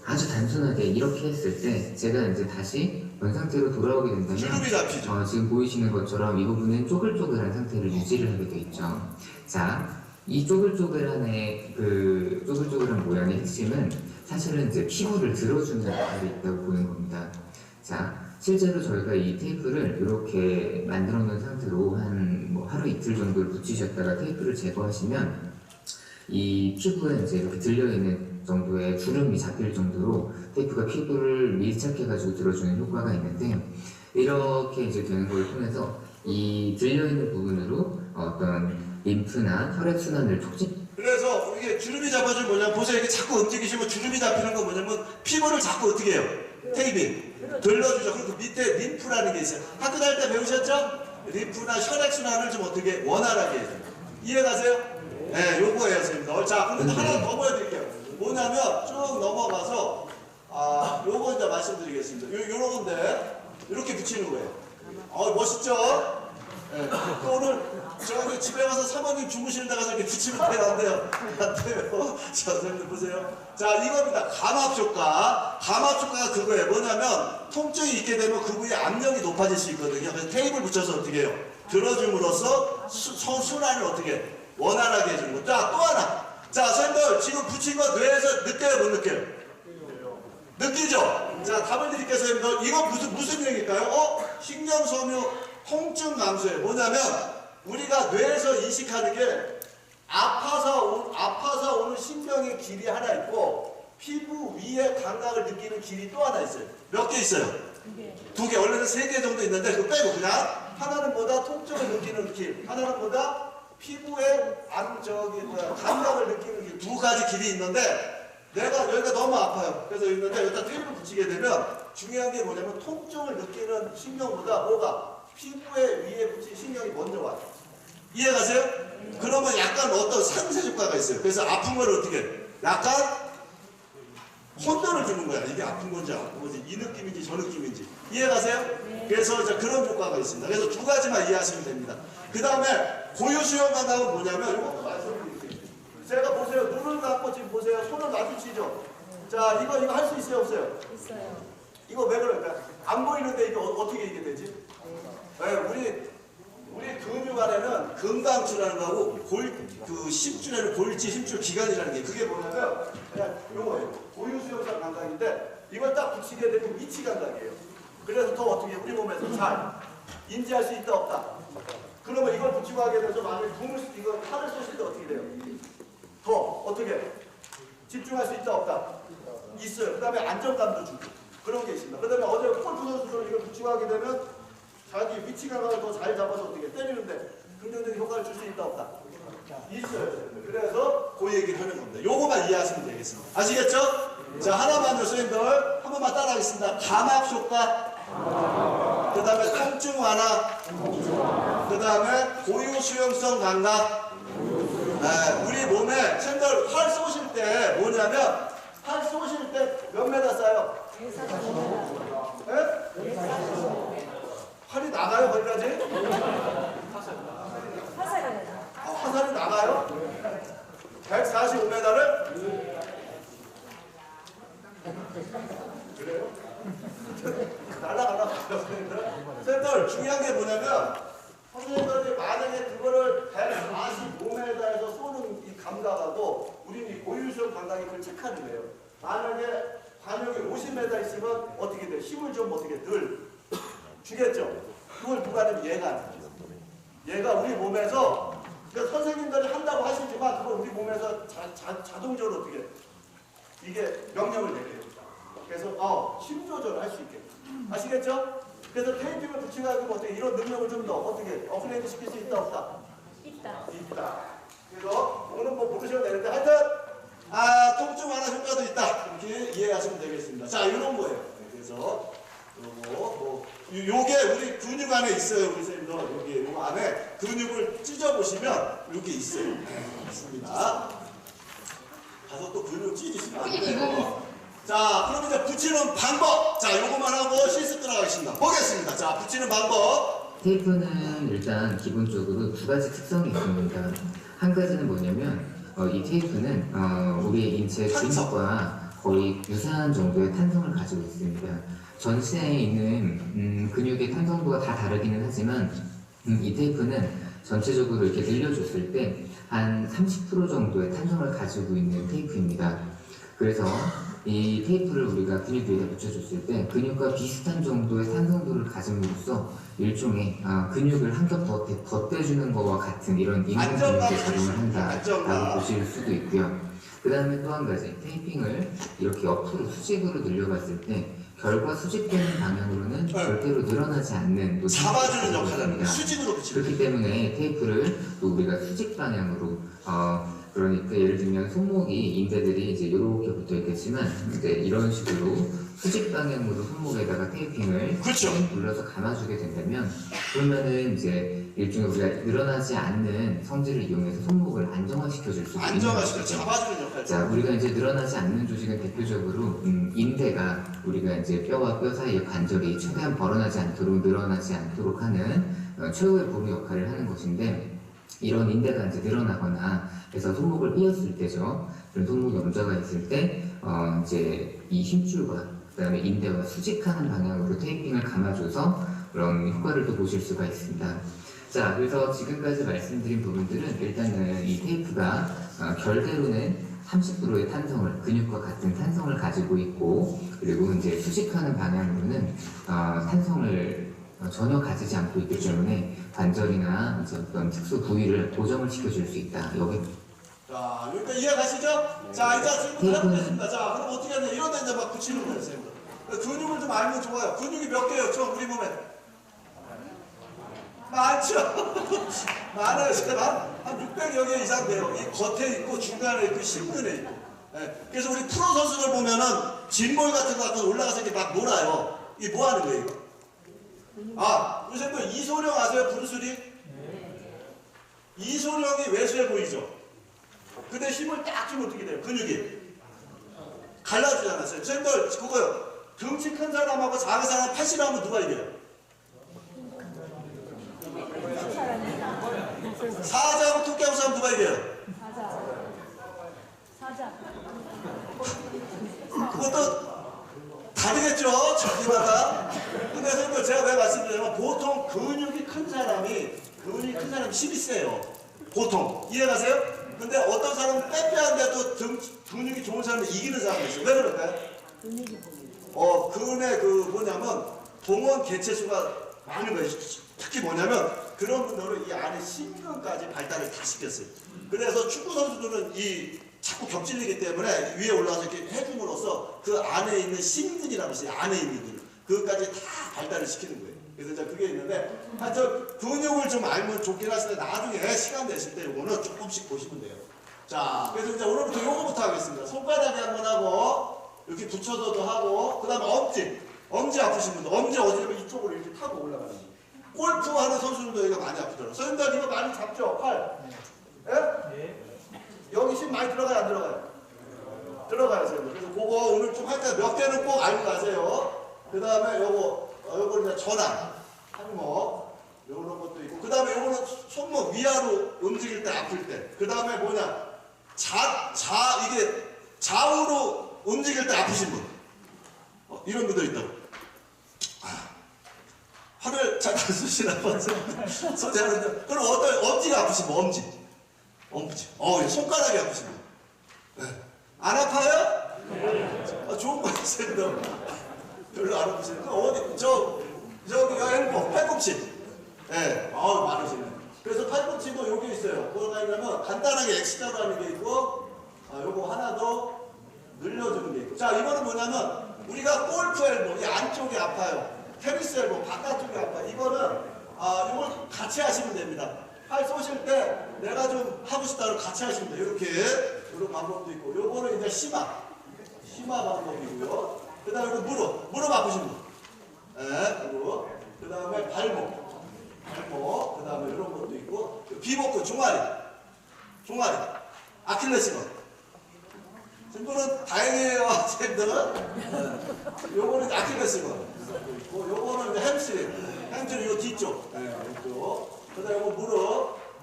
아주 단순하게 이렇게 했을 때 제가 이제 다시 원 상태로 돌아오게 된다면 주름이 잡히죠. 지금 보이시는 것처럼 이 부분은 쪼글쪼글한 상태를 유지를 하게 돼 있죠. 자, 이 쪼글쪼글한 모양의 핵심은 사실은 이제 피부를 들어주는 역할이 있다고 보는 겁니다. 자, 실제로 저희가 이 테이프를 이렇게 만들어 놓은 상태로 뭐 하루 이틀 정도를 붙이셨다가 테이프를 제거하시면 이 피부에 이제 이렇게 들려있는 정도의 주름이 잡힐 정도로 테이프가 피부를 밀착해가지고 들어주는 효과가 있는데, 이렇게 이제 되는 걸 통해서 이 들려있는 부분으로 어떤 림프나 혈액순환을 촉진. 그래서 이게 주름이 잡아주면 뭐냐면 보세요. 이게 자꾸 움직이시면 주름이 잡히는 건 뭐냐면 피부를 자꾸 어떻게 해요? 테이핑 들러주죠. 그리고 밑에 림프라는 게 있어요. 학교 다닐 때 배우셨죠? 림프나 혈액순환을 좀 어떻게 원활하게 해줘요. 이해가세요? 네, 요거예요, 선생님. 자, 그럼 하나 더 보여드릴게요. 뭐냐면 쭉 넘어가서 요거 이제 말씀드리겠습니다. 요런 건데 이렇게 붙이는 거예요. 멋있죠? 네. 또 오늘 저기 집에 가서 사모님 주무시는 데 가서 이렇게 붙이면 돼요? 안 돼요? 안 돼요. 자, 선생님 보세요. 자, 이겁니다. 감압효과. 감압효과가 그거예요. 뭐냐면 통증이 있게 되면 그 부위에 압력이 높아질 수 있거든요. 그래서 테이프를 붙여서 어떻게 해요? 들어줌으로써 순환을 어떻게 원활하게 해주는 거. 자, 또 하나. 자, 선생님들 지금 붙인 거 뇌에서 느껴요? 못 느껴요? 느끼죠? 자, 답을 드릴게요, 선생님들. 이거 무슨 얘기일까요? 신경섬유 통증 감소예요. 뭐냐면 우리가 뇌에서 인식하는 게 아파서 오는 신경의 길이 하나 있고 피부 위에 감각을 느끼는 길이 또 하나 있어요. 몇 개 있어요? 두 개. 원래는 3개 정도 있는데 그거 빼고 그냥 하나는 뭐다? 통증을 느끼는 길. 하나는 뭐다? 피부에 감각을 느끼는 길. 두 가지 길이 있는데 내가 여기가 너무 아파요. 그래서 있는데 여기다 테이프를 붙이게 되면 중요한 게 뭐냐면 통증을 느끼는 신경보다 뭐가? 피부에 위에 붙인 신경이 먼저 와요. 이해가세요? 그러면 약간 어떤 상쇄 효과가 있어요. 그래서 아픈 걸 어떻게? 약간 혼돈을 주는 거야. 이게 아픈 건지 아픈 건지 이 느낌인지 저 느낌인지. 이해가세요? 그래서 이제 그런 효과가 있습니다. 그래서 두 가지만 이해하시면 됩니다. 그 다음에 고유수용 감각은 뭐냐면 이것도 말씀드릴게요. 제가 보세요. 눈을 감고 지금 보세요. 손을 마주치죠. 자, 이거 할 수 있어요? 없어요? 있어요. 이거 왜 그럴까? 안 보이는데 이게 어떻게 이게 되지? 네, 우리 근육 안에는 금강줄이라는 거하고 심줄에는 골지, 심줄, 기관이라는 게 그게 뭐냐면 그냥 요거예요. 고유수용성 감각인데 이걸 딱 붙이게 되면 위치 감각이에요. 그래서 더 어떻게 우리 몸에서 잘 인지할 수 있다 없다. 그러면 이걸 붙이고 하게 돼서 만약에 이거 팔을 쏘실 때 어떻게 돼요? 더 어떻게 집중할 수 있다 없다. 있어요. 그 다음에 안정감도 주고 그런 게 있습니다. 그 다음에 어제 골프 선수들 이걸 붙이고 하게 되면 자기 위치 감각을 더 잘 잡아서 어떻게 때리는데 긍정적인 효과를 줄 수 있다 없다? 있어요. 그래서 그 얘기를 하는 겁니다. 요거만 이해하시면 되겠습니다. 아시겠죠? 자, 하나만요, 선생님들. 한 번만 따라하겠습니다. 감압 효과. 그 다음에 통증 완화. 그 다음에 고유 수용성 감각. 네, 우리 몸에 선생님들 활 쏘실 때 뭐냐면 활 쏘실 때 몇 메다 쏴요? 네? 활이 나가요, 거기까지? 화살이 나가요? 145m를? 그래요? 날아가나? 선생님들, 중요한 게 뭐냐면, 선생님들이 만약에 그거를 145m에서 쏘는 이 감각하고, 우리는 이 고유수용 감각이 그걸 체크하는 거예요. 만약에 관역이 50m 있으면 어떻게 돼요? 힘을 좀 어떻게 덜 주겠죠? 그걸 누가 하면 얘가 하는 거죠. 얘가 우리 몸에서 그러니까 선생님들이 한다고 하시지만 그걸 우리 몸에서 자동적으로 어떻게 이게 명령을 내려요. 그래서 힘 조절을 할 수 있게. 아시겠죠? 그래서 테이핑을 붙여가지고 어떻게 이런 능력을 좀 더 어떻게 업그레이드 시킬 수 있다 없다? 있다. 그래서 오늘 뭐 모르셔도 되는데 하여튼 통증 완화 효과도 있다. 이렇게 이해하시면 되겠습니다. 자, 이런 거예요. 그래서 요게 우리 근육 안에 있어요. 우리 선생님도 여기 요 안에 근육을 찢어보시면 이렇게 있어요. 있습니다. 가서 또 근육 찢으시면 안 돼요. 자, 그럼 이제 붙이는 방법. 자, 요거만 하고 실습 들어가겠습니다. 보겠습니다. 자, 붙이는 방법. 테이프는 일단 기본적으로 두 가지 특성이 있습니다. 한 가지는 뭐냐면 이 테이프는 우리의 인체 근육과 거의 유사한 정도의 탄성을 가지고 있습니다. 전체에 있는 근육의 탄성도가 다 다르기는 하지만 이 테이프는 전체적으로 이렇게 늘려줬을 때 한 30% 정도의 탄성을 가지고 있는 테이프입니다. 그래서 이 테이프를 우리가 근육 위에 붙여줬을 때 근육과 비슷한 정도의 탄성도를 가짐으로써 일종의 근육을 한 겹 덧대주는 것과 같은 이런 인공 근육의 작용을 한다라고 보실 수도 있고요. 그 다음에 또 한 가지, 테이핑을 이렇게 옆으로 수직으로 늘려봤을 때 결과 수직되는 방향으로는 절대로 늘어나지 않는 잡아주는 역할을 합니다. 수직으로 붙이는. 그렇기 때문에 테이프를 또 우리가 수직 방향으로 그러니까 예를 들면 손목이 인대들이 이제 이렇게 붙어 있겠지만 이제 이런 식으로 수직 방향으로 손목에다가 테이핑을 그렇죠. 눌러서 감아주게 된다면 그러면은 이제 일종의 우리가 늘어나지 않는 성질을 이용해서 손목을 안정화시켜 줄 수 있는 안정화시켜 거죠. 잡아주는 역할. 자, 우리가 이제 늘어나지 않는 조직은 대표적으로 인대가 우리가 이제 뼈와 뼈 사이의 관절이 최대한 벌어나지 않도록 늘어나지 않도록 하는 최후의 보루 역할을 하는 것인데 이런 인대가 이제 늘어나거나 그래서 손목을 삐었을 때죠. 그런 손목 염좌가 있을 때 이제 이 힘줄과 그다음에 인대와 수직하는 방향으로 테이핑을 감아줘서 그런 효과를 또 보실 수가 있습니다. 자, 그래서 지금까지 말씀드린 부분들은 일단은 이 테이프가 결대로는 30%의 탄성을 근육과 같은 탄성을 가지고 있고 그리고 이제 수직하는 방향으로는 탄성을 전혀 가지지 않고 있기 때문에 관절이나 이제 어떤 특수 부위를 고정을 시켜줄 수 있다. 여기. 자, 여기까지 이해가시죠? 자, 이제 질문 해보겠습니다. 자, 그럼 어떻게 하냐? 이런 데 이제 막 붙이는 거예요, 선생님. 근육을 좀 알면 좋아요. 근육이 몇 개예요, 저 우리 몸에? 많죠? 많아요. 한 600여 개 이상 돼요. 이 겉에 있고, 중간에 있고, 심근에 있고. 네. 그래서 우리 프로 선수들 보면은 진볼 같은 거 갖고 올라가서 이렇게 막 놀아요. 이게 뭐 하는 거예요, 이거? 우리 선생님, 이소룡 아세요? 브루스리? 이소룡이 왜수해 보이죠? 근데 힘을 딱 주면 어떻게 돼요? 근육이 갈라지잖아요. 선생님들 그거요. 등치 큰 사람하고 작은 사람 80하면 누가 이겨요? 사자하고 토끼하고 사람 누가 이겨요? 사자. 그것도 다르겠죠? 저기마다. 근데 선생님들 제가 왜 말씀드리냐면 보통 근육이 큰 사람이 힘이 세요. 보통. 이해가세요? 근데 어떤 사람은 빼빼한데도 근육이 좋은 사람은 이기는 사람이 있어요. 왜 그럴까요? 근의 뭐냐면 동원 개체수가 많은 거예요. 특히 뭐냐면 그런 분들은 이 안에 심근까지 발달을 다 시켰어요. 그래서 축구 선수들은 자꾸 겹질리기 때문에 위에 올라가서 이렇게 해줌으로써 그 안에 있는 심근이라고 있어요. 안에 있는 근 그것까지 다 발달을 시키는 거예요. 그래서 이제 그게 있는데 하여튼 근육을 좀 알면 좋긴 하시는데 나중에 시간 되실 때 요거는 조금씩 보시면 돼요. 자, 그래서 이제 오늘부터 요거부터 하겠습니다. 손바닥에 한번 하고 이렇게 붙여서도 하고 그 다음에 엄지 아프신 분들 엄지 어디로 이쪽으로 이렇게 타고 올라가는 거예요. 골프 하는 선수들도 여기가 많이 아프더라고요. 선생님들 이거 많이 잡죠? 팔? 예? 여기 힘 많이 들어가요? 안 들어가요? 들어가요, 선생님. 그래서 그거 오늘 좀 할 때 몇 개는 꼭 알고 가세요. 그 다음에 요거 이제 전환, 항목, 요런 것도 있고, 그 다음에 요거는 손목 위아래로 움직일 때 아플 때, 그 다음에 뭐냐, 이게 좌우로 움직일 때 아프신 분, 이런 분들 있다고. 화를 잘 안 쓰시나 봐요. 소재하는데, 그럼 엄지가 아프신 분, 엄지. 손가락이 아프신 분. 네. 안 아파요? 좋은 거 있어요. 별로 안 아프시네. 저기 엘보, 팔꿈치. 예, 많으시네. 그래서 팔꿈치도 여기 있어요. 뭐가 있냐면 간단하게 X자로 하는 게 있고, 요거 하나 더 늘려주는 게 있고. 자, 이거는 뭐냐면 우리가 골프 엘보 이 안쪽이 아파요. 테니스 엘보 바깥쪽이 아파. 이거는 이걸 같이 하시면 됩니다. 팔 쏘실 때 내가 좀 하고 싶다고 같이 하시면 돼요. 이렇게 이런 방법도 있고 요거는 이제 심화 방법이고요. 그 다음에 이거 무릎 아프신 분. 그리고 그 다음에 발목, 그 다음에 이런 것도 있고 비복근, 종아리, 아킬레스건. 선생님들은 다행이에요. 선생님들은 요거는 아킬레스건 있고 요거는 이제 햄스트링 요 뒤쪽, 이쪽. 그 다음에 요거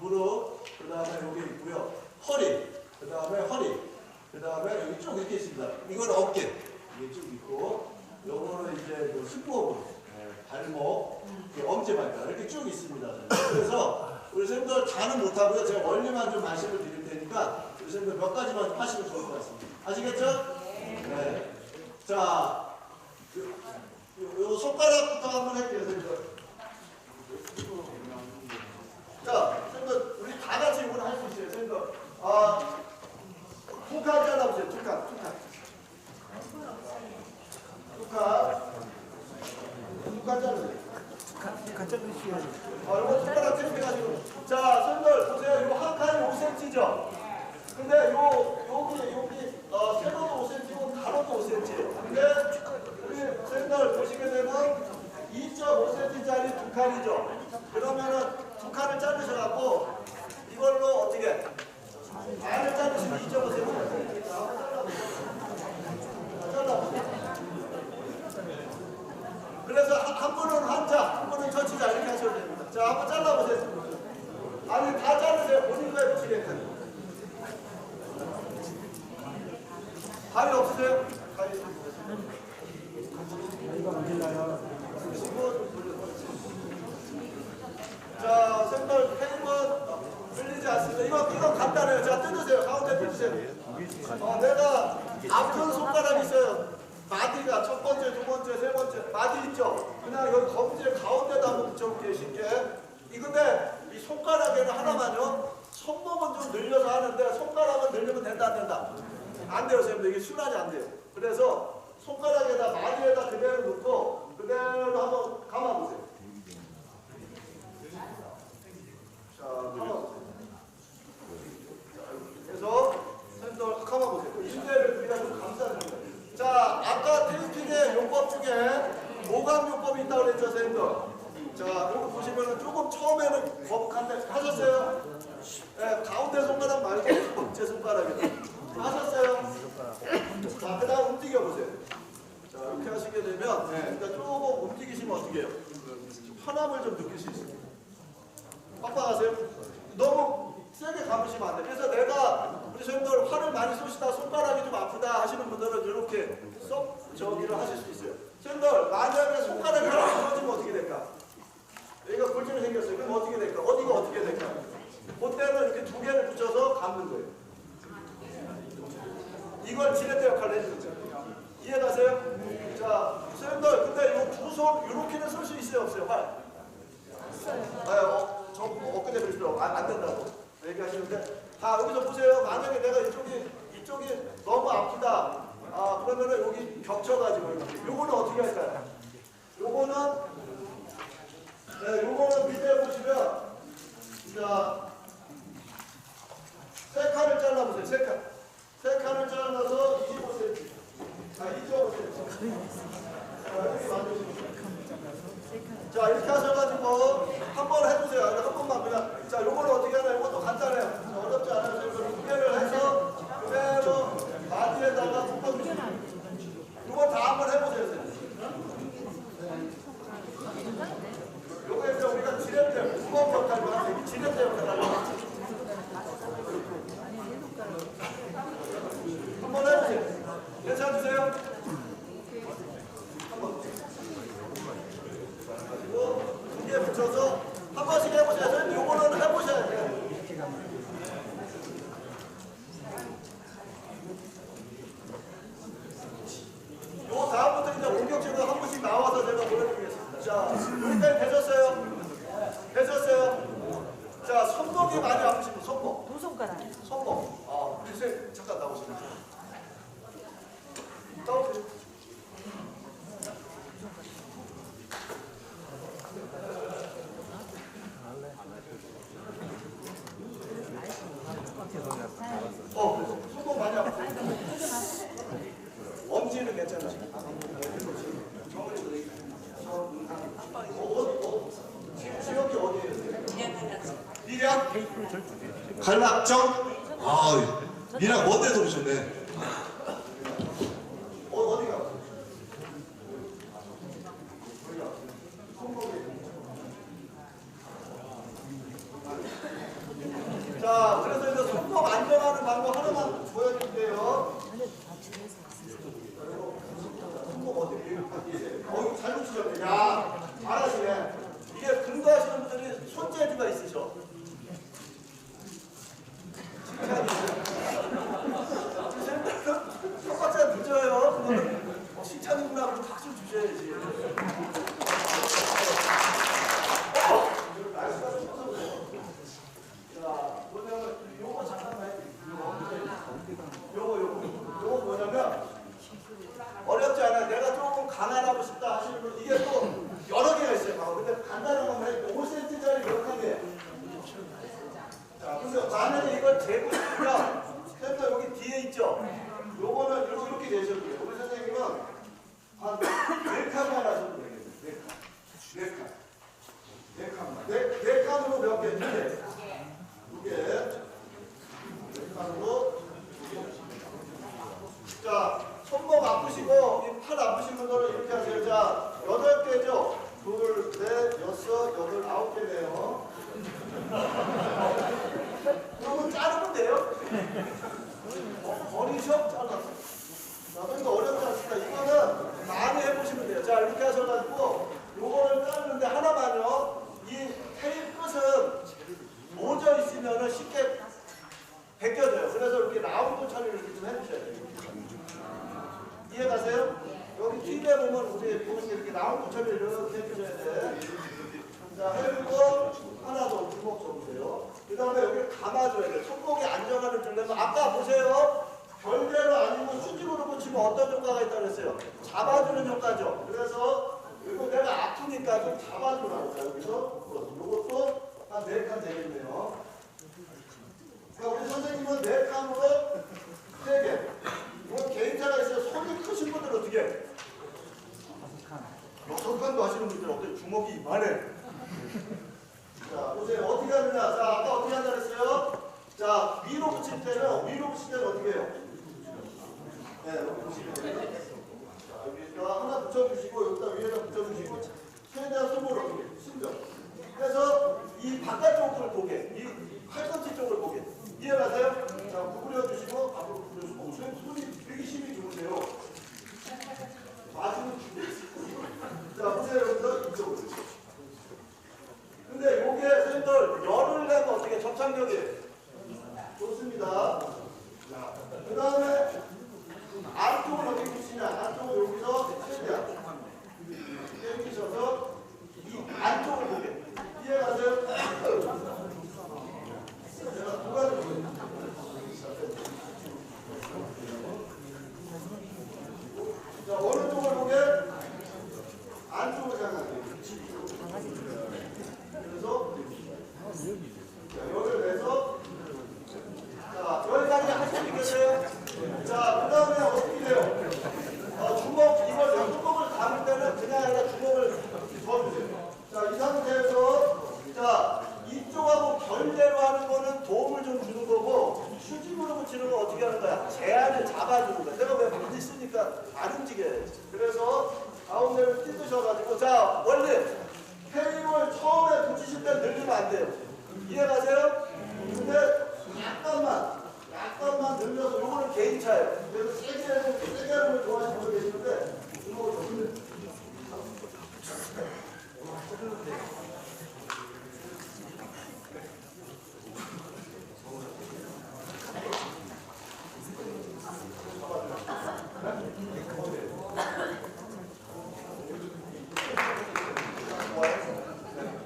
무릎, 그 다음에 여기 있고요. 허리, 그 다음에 여기 쭉 이렇게 있습니다. 이건 어깨, 이게 쭉 있고 요거는 이제 그 승모근, 발목, 엄지발가락 이렇게 쭉 있습니다. 그래서 우리 선생님들 다는 못하고요. 제가 원리만 좀 말씀을 드릴 테니까 우리 선생님들 몇 가지만 하시면 좋을 것 같습니다. 아시겠죠? 네. 자, 요 손가락부터 한번 할게요, 선생님들. 자, 선생님들 우리 다 같이 이걸 할 수 있어요, 선생님들. 두 칸 잘라보세요, 두 칸. 이거 손가락 테이프해가지고. 자, 선생님들 보세요. 이거 한 칸이 5cm죠? 근데 여기 세로도 5cm고 가로도 5cm. 근데 우리 선생님들 보시게 되면 2.5cm짜리 두 칸이죠? 그러면은 두 칸을 자르셔갖고 이걸로 어떻게? 안을 자르시면 2.5cm. 그래서 한 분은 한자, 한 분은 전치자 이렇게 하셔도 됩니다. 자, 한번 잘라보세요. 아니, 다 자르세요. 본인 거에 붙이겠다. 가위 없으세요? 가위 자, 선생님들 팽은 흘리지 않습니다. 이건 간단해요. 자, 뜯으세요. 가운데 뜯으세요. 내가 아픈 손가락이 있어요. 마디가 첫 번째, 두 번째, 세 번째 마디 있죠? 그냥 여기 검지의 가운데다 한번 붙여볼게요. 쉽게. 근데 이 손가락에는 하나만요. 손목은 좀 늘려서 하는데 손가락은 늘리면 된다 안 된다? 안 돼요, 선생님들. 이게 순환이 안 돼요. 그래서 손가락에다 마디에다 그대로 놓고 그대로 한번 감아보세요. 자, 감아보세요. 그래서 선생님들 감아보세요. 인대를 그냥 좀 감싸줍니다. 자, 아까 테이핑의 요법 중에 모강요법이 있다고 그랬죠, 선생님들? 자, 여기 보시면은 조금 처음에는 거북한데 하셨어요? 네, 가운데 손가락 말고 제 손가락에 하셨어요? 자, 그 다음 움직여보세요. 자, 이렇게 하시게 되면 일단 조금 움직이시면 어떻게 해요? 편함을 좀 느낄 수 있습니다. 빡빡하세요? 너무 세게 감으시면 안 돼요. 그래서 내가 우리 선생님들 화를 많이 쏘시다 손가락이 좀 아프다 하시는 분들은 이렇게 저기를 하실 수 있어요. 선생님들 만약에 손가락이 하나 부러지면 어떻게 될까? 여기가 골절이 생겼어요. 그럼 어떻게 될까? 어디가 어떻게 될까? 그때는 이렇게 두 개를 붙여서 감는 거예요. 이걸 지렛대 역할을 해주는 거예요. 이해가세요? 자, 선생님들 근데 이 두 손 이렇게는 쓸 수 있어요? 없어요? 활? 저 엊그제 그러시더라고. 안 된다고 얘기하시는데 자, 여기서 보세요. 만약에 내가 이쪽이 너무 아프다. 그러면은 여기 겹쳐가지고 요거는 어떻게 할까요? 요거는 밑에 보시면 자, 세 칸을 잘라보세요. 세 칸을 잘라서 25cm. 자, 2.5cm. 자, 이렇게 하셔가지고 한번 해보세요. 한 번만 그냥. 자, 요거는 어떻게 하나? 이것도 간단해요. 어렵지 않아요. 이거 두 개를 해서 그대로 마디에다가 묶어주시면. 이거 다 한번 해보세요. 요거 이제 우리가 지렛대, 무거운 역할을 하는 지렛대 역할을 하는 한번 해보세요. 괜찮으세요? 한번. 그리고 두 개 붙여서 한 번씩 해보세요. 요거는 해보셔야 돼요. 요 다음부터 이제 본격적으로 한 번씩 나와서 제가 보여드리겠습니다. 자, 여기까지 되셨어요? 되셨어요? 자, 손목이 많이 아프신 분, 손목. 두 손가락. 손목. 글쎄, 잠깐 나오시면. 나오세요. 갈락정. 아, 미랑 뭔데 들으셨네. 어디가? 자, 그래서 이제 손목 안정하는 방법 하나만 보여줄게요. 손목 어디? 잘 붙이셨네. 야, 잘하시네. 이게 근거하시는 분들이 손재주가 있으셔. 손바닥 늦어요. 그거는 칭찬이구나 하고 박수 주셔야지. 자, 보면 요거 잠깐만. 요거 뭐냐면 어렵지 않아요. 내가 조금 가난하고 싶다 하시는 분 이게 또 여러 개가 있어요. 근데 간단한 것만 해. 5cm짜리 몇 칸이에요? 자, 근데 만약에 이걸 재고 싶으면 쌤도 여기 뒤에 있죠? 요거는 이렇게 되셔도 돼요. 우리 선생님은 한 4칸만 하셔도 되겠네요. 4칸. 4칸으로 몇 개? 2개. 4칸으로. 자, 손목 아프시고 팔 아프신 분들은 이렇게 하세요. 자, 8개죠? 2, 4, 6, 8, 9개네요. 그러면 자르면 돼요? 버리셔? 잘랐어. 자, 그러니까 어렵지 않습니다. 이거는 많이 해보시면 돼요. 자, 이렇게 하셔가지고 요거를 자르는데 하나만요. 이 테이프 끝은 모져 있으면 쉽게 벗겨져요. 그래서 이렇게 라운드 처리를 이렇게 좀 해주셔야 돼요. 이해가세요? 여기 뒤에 보면 우리 보는 게 이렇게 라운드 처리를 이렇게 해주셔야 돼. 자, 해주고 하나 더 주먹 줘보세요. 그 다음에 여기 감아줘야 돼. 손목이 안정화를 주려면 아까 보세요. 별대로 아니고 수직으로 붙이면 어떤 효과가 있다고 했어요? 잡아주는 효과죠. 그래서 이거 내가 아프니까 좀 잡아주라고. 자, 여기서 이것도 한 4칸 되겠네요. 그러니까 우리 선생님은 4칸으로 3개. 이건 개인차가 있어요. 손이 크신 분들 어떻게 해? 6칸도 하시는 분들 어떻게 주먹이 이만해? 자, 보세요. 어떻게 하느냐. 자, 아까 어떻게 한다 그랬어요? 자, 위로 붙일 때는 어떻게 해요? 네, 여기 보시면 돼요. 자, 여기다 하나 붙여주시고, 여기다 위에다 붙여주시고, 최대한 손으로 어떻게 신경. 그래서 이 바깥쪽을 보게, 이 팔꿈치 쪽을 보게. 이해가세요? 자, 구부려주시고, 앞으로 구부려주시고. 손이 되게 힘이 좋으세요. 맞으면 죽겠어요. 자, 보세요. 여기서 이쪽으로. 근데 요게 선생님들 열을 내면 어떻게 접착력이 좋습니다. 그 다음에 안쪽을 어떻게 붙이냐. 안쪽을 여기서 최대한 당기셔서 이 안쪽을 보게. 이해가세요? 제가 두 가지 보여드릴게요. 자, 어느 쪽을 보게? 안쪽을 향하게. 그래서 자, 열을 내서 자, 여기까지 할 수 있겠어요? 자, 그 다음에 어떻게 돼요? 주먹, 이걸 주먹을 감을 때는 그냥 아니라 주먹을 넣어주세요. 자, 이 상태에서 자, 이쪽하고 결대로 하는 거는 도움을 좀 주는 거고 수직으로 붙이는 건 어떻게 하는 거야? 제한을 잡아주는 거야. 내가 왜 많이 쓰니까 안 움직여요. 그래서 가운데를 찢으셔가지고 자, 원래 페임을 처음에 붙이실 때 늘리면 안 돼요. 이해가세요? 근데 약간만 늘려서 요거는 개인차예요. 그래서 세게 하는 걸 좋아하시는 분들 계시는데 주먹을 좀 흔들어요.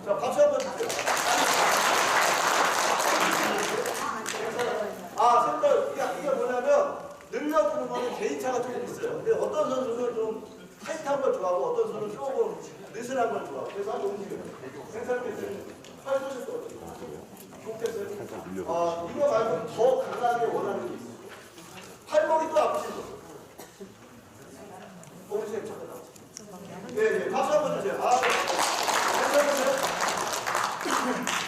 자, 박수 한번 주세요. 선생님들, 이게 뭐냐면, 늘려주는 거는 개인차가 조금 있어요. 근데 어떤 선수는 좀 타이트한 걸 좋아하고, 어떤 선수는 조금 느슨한 걸 좋아하고, 그래서 한번 움직여요. 괜찮겠어요? 팔 조실 것 같아요. 좋겠어요? 이거 말고 더 강하게 원하는 게 있어요. 팔목이 또 아프신 분. 선생님, 잠깐. 네, 박수 한번 주세요. 괜찮으세요?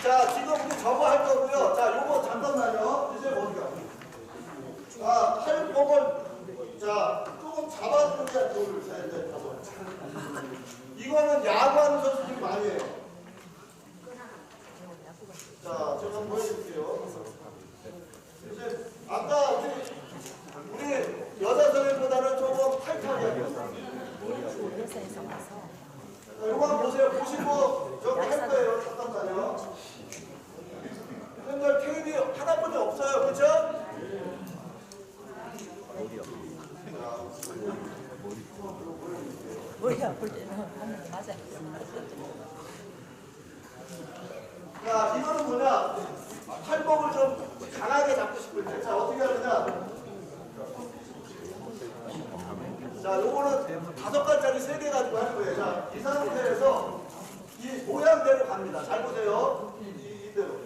자, 지금 우리 저거 할 거고요. 자, 이거는 뭐냐? 팔목을 좀 강하게 잡고 싶을 때. 자, 어떻게 하느냐? 자, 요거는 5간짜리 3개 가지고 하는 거예요. 자, 이 상태에서 이 모양대로 갑니다. 잘 보세요. 이대로.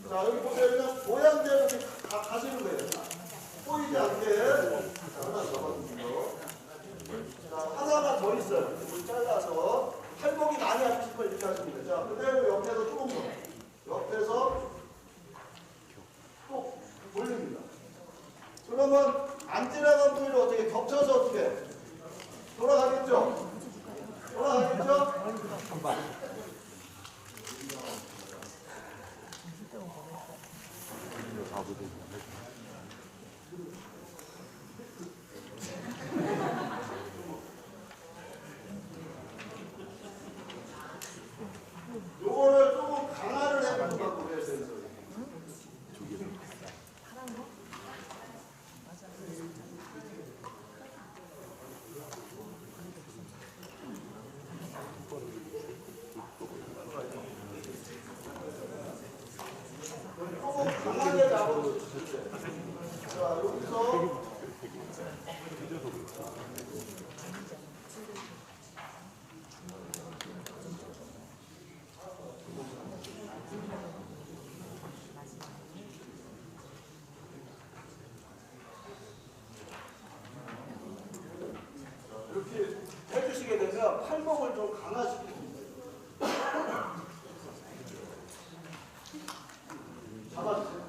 자, 여기 보세요. 그냥 모양대로 이렇게 가시는 거예요. 꼬이지 않게. 자, 하나 잡아주세요. 자, 하나가 더 있어요. 이걸 잘라서 팔목이 많이 하고 싶으면 이렇게 하시면 돼요. 자, 그대로 옆에서 조금 더. 옆에서 또 돌립니다. 그러면 안 지나간 부위를 어떻게 겹쳐서 어떻게 돌아가겠죠? 돌아가겠죠? 요거를 조금 강화를 해보는 방법이에요. 조금 강하게 잡아주세요. 자, 여기서 이렇게 해주시게 되면 팔목을 좀 강화시킵니다. 잡아주세요.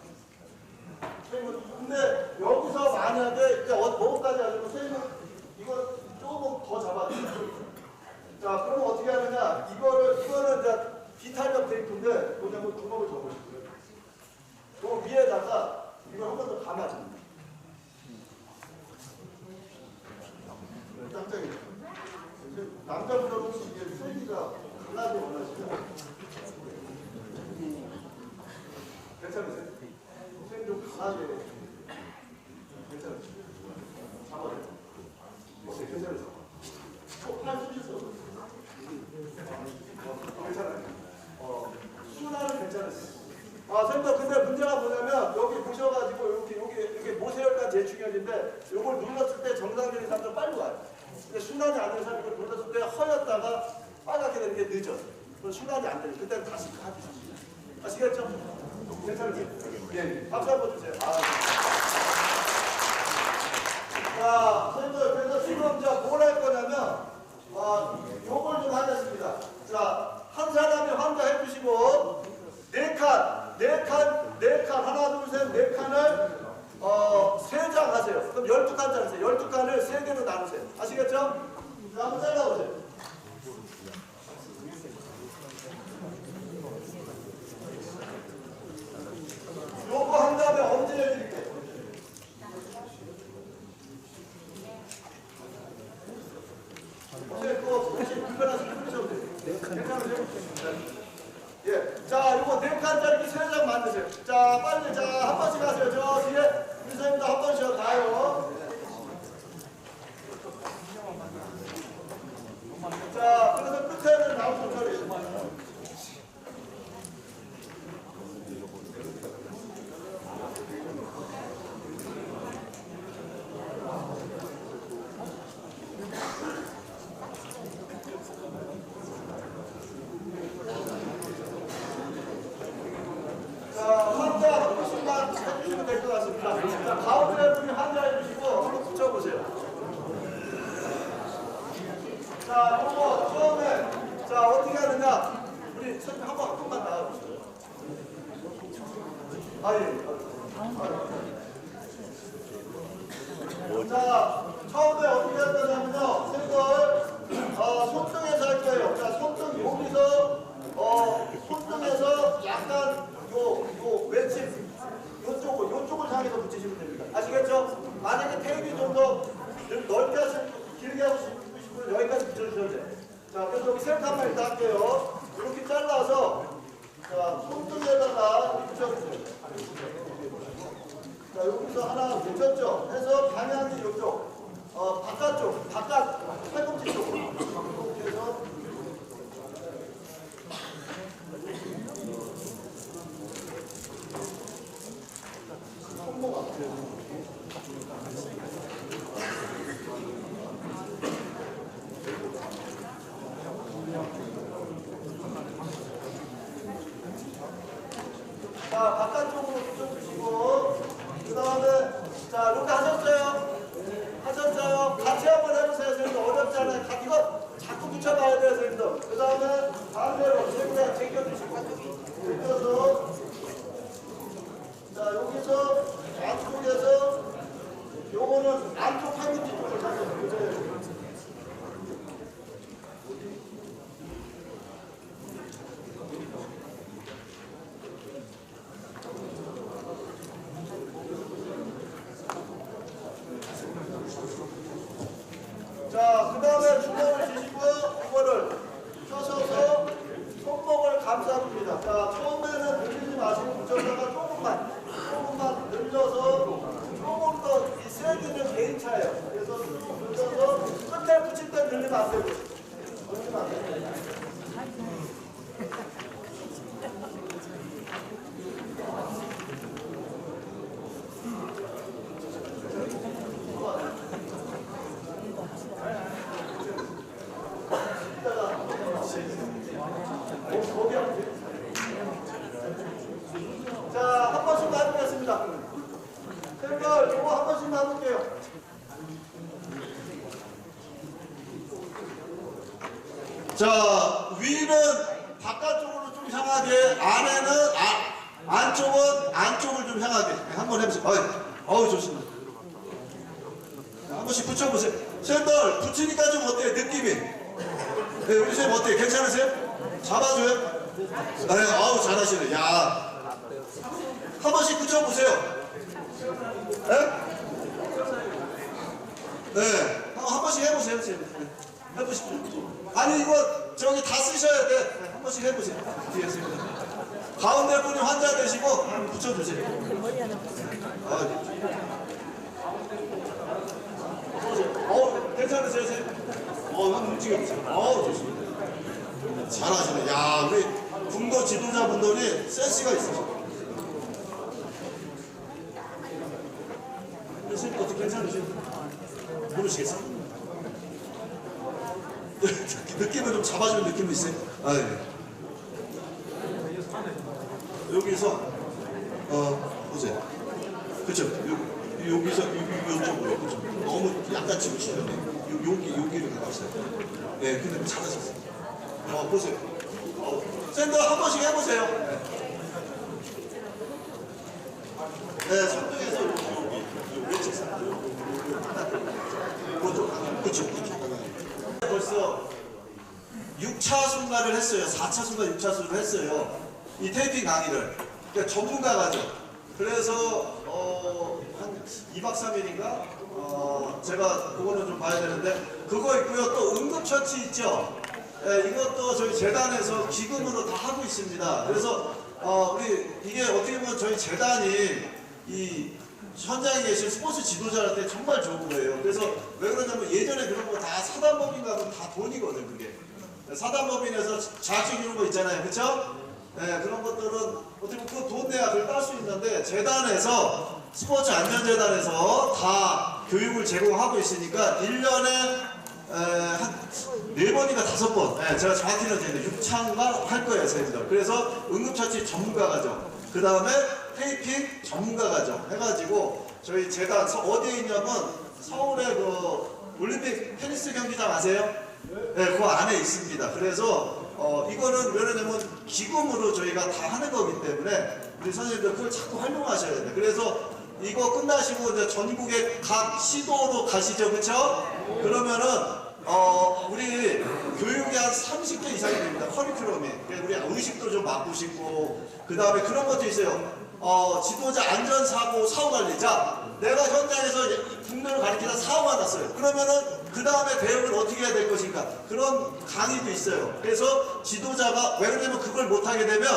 근데 여기서 만약에 이제 뭐까지 하려면 선생님은 이거 조금 더 잡아주세요. 자, 그러면 어떻게 하느냐? 이거는 이제 비탄력 테이프인데 뭐냐면 구멍을 접으시고요. 그 위에다가 이걸 한 번 더 감아줍니다. 깜짝이야. 남자분들은 이게 세기가 강하게 원하시죠? 괜찮으세요? 선생님 좀 강하게. 괜찮으세요? 잡아요. 어때요? 괜찮으세요? 팔 쑤셨어. 괜찮아요? 순환은 괜찮으세요? 선생님, 근데 문제가 뭐냐면 여기 보셔가지고 이렇게 모세혈관 제충혈인데 이걸 눌렀을 때 정상적인 사람들 빨리 와요. 근데 순환이 안 되는 사람이 이걸 눌렀을 때 허였다가 빨갛게 되는 게 늦어. 그럼 순환이 안 되는. 그때는 다시 가주십시오. 아시겠죠? 괜찮으세요? 예. 박수 한번 주세요. 자, 선생님들, 그래서 지금 뭘 할 거냐면 요걸 좀 하겠습니다. 자, 한 사람이 환자 해주시고 네 칸 하나 둘 셋 네 칸을 3장 하세요. 그럼 12칸짜리 하세요. 12칸을 3개로 나누세요. 아시겠죠? 자, 한번 잘라보세요. 요거 한 다음에 언제 해드릴게요? 선생님, 그거 혹시 불편하시면 끊으셔도 돼요. 괜찮으세요? 예. 자, 요거 4칸짜리 3장 만드세요. 자, 빨리, 한 번씩 하세요. 저 뒤에 선생님도 한 번씩 가요. 자, 그래서 끝에는 나오는 소리. 환자 한 분씩만 해주시면 될 것 같습니다. 자, 가운데 분이 환자 해주시고 한번 붙여보세요. 자, 요거 처음에 자 어떻게 하느냐? 우리 선생님 한 번만 나와주세요. 자, 처음에 어떻게 할 거냐면요. 생걸 손등에서 할 거예요. 자, 손등 여기서 손등에서 약간 요 외침 요쪽을 향해서 붙이시면 됩니다. 아시겠죠? 만약에 테이프 좀 더 넓게 길게 하고 싶으시면 여기까지 붙여주셔도 돼요. 자, 그래서 여기 셀 칸만 일단 할게요. 이렇게 잘라서 자, 손등에다가 붙여주세요. 자, 여기서 하나 붙였죠? 해서 방향이 이쪽 바깥 팔꿈치 쪽으로 이렇게 해서 그냥 다 이거 자꾸 붙여봐야 돼요, 선생님들. 그 다음에 반대로 제가 제껴주시고 제껴서 자 여기서 안쪽에서 요거는 안쪽 팔꿈치 쪽을 잡아요. 자, 그 다음에 주먹을 쥐시고요. 이거를 펴셔서 손목을 감싸줍니다. 자, 처음에는 늘리지 마시고 붙여다가 조금만 늘려서 조금 더 이 세기는 개인 차예요. 그래서 쭉 늘려서 끝에 붙일 때 늘리면 안 되고. 늘리면 안 돼요. 자, 한 번씩 나누겠습니다. 쌤들, 요거 한 번씩 나눌게요. 자, 위는 바깥쪽으로 좀 향하게, 안에는, 안쪽을 좀 향하게. 한번 해보세요. 어우, 좋습니다. 한 번씩 붙여보세요. 쌤들, 붙이니까 좀 어때요? 느낌이? 네, 우리 쌤 어때요? 괜찮으세요? 잡아줘요? 네, 아우, 잘하시네. 야. 한 번씩 붙여보세요. 네? 네. 한 번씩 해보세요. 네. 해보십시오. 아니, 이거 저기 다 쓰셔야 돼. 네, 한 번씩 해보세요. 뒤에 있습니다. 가운데 분이 환자 되시고 붙여주세요. 괜찮으세요, 선생님? 한번 움직여보세요. 좋습니다. 잘하시네. 야, 우리 중도 지도자분들이 센스가 있으시네. 선생님 어떻게 괜찮으세요? 모르시겠어요? 느낌을 좀 잡아주는 느낌이 있어요? 네. 여기서 보세요. 그쵸? 여기서 이쪽으로 그쵸? 너무 약간 집으시는데 여기를 가봤어요. 네, 근데 잘하셨어요. 보세요. 샌들 한 번씩 해보세요. 네, 손등에서 그쵸. 벌써 6차 순가를 했어요. 4차 순가, 6차 순을 했어요. 이 테이핑 강의를. 그러니까 전문가가죠. 그래서 한 2박 3일인가? 제가 그거는 좀 봐야 되는데 그거 있고요. 또 응급처치 있죠. 이것도 저희 재단에서 기금으로 다 하고 있습니다. 그래서 우리 이게 어떻게 보면 저희 재단이 이 현장에 계신 스포츠 지도자한테 정말 좋은 거예요. 그래서 왜 그러냐면 예전에 그런 거 다 사단법인가 하면 다 돈이거든 그게. 사단법인에서 자격증 이런 거 있잖아요. 그쵸? 네, 그런 것들은 어떻게 보면 그 돈 내야 그걸 딸 수 있는데 재단에서 스포츠 안전재단에서 다 교육을 제공하고 있으니까 1년에 한 4번인가 5번 제가 정확히는 이제 6차인가 할 거예요 선생님들. 그래서 응급처치 전문가가죠. 그 다음에 테이핑 전문가가죠. 해가지고 저희 재단 어디에 있냐면 서울에 그 올림픽 테니스 경기장 아세요? 네, 그 안에 있습니다. 그래서 이거는 왜 그러냐면 기금으로 저희가 다 하는 거기 때문에 우리 선생님들 그걸 자꾸 활용하셔야 돼요. 그래서 이거 끝나시고 이제 전국의 각 시도로 가시죠, 그렇죠? 그러면은 우리 교육이 한 30개 이상이 됩니다. 커리큘럼이. 우리 의식도 좀 바꾸시고 그 다음에 그런 것도 있어요. 지도자 안전사고 사후관리자. 내가 현장에서 국민을 가리키다 사고가 났어요. 그러면은 그 다음에 대응을 어떻게 해야 될 것인가. 그런 강의도 있어요. 그래서 지도자가 왜 그러냐면 그걸 못하게 되면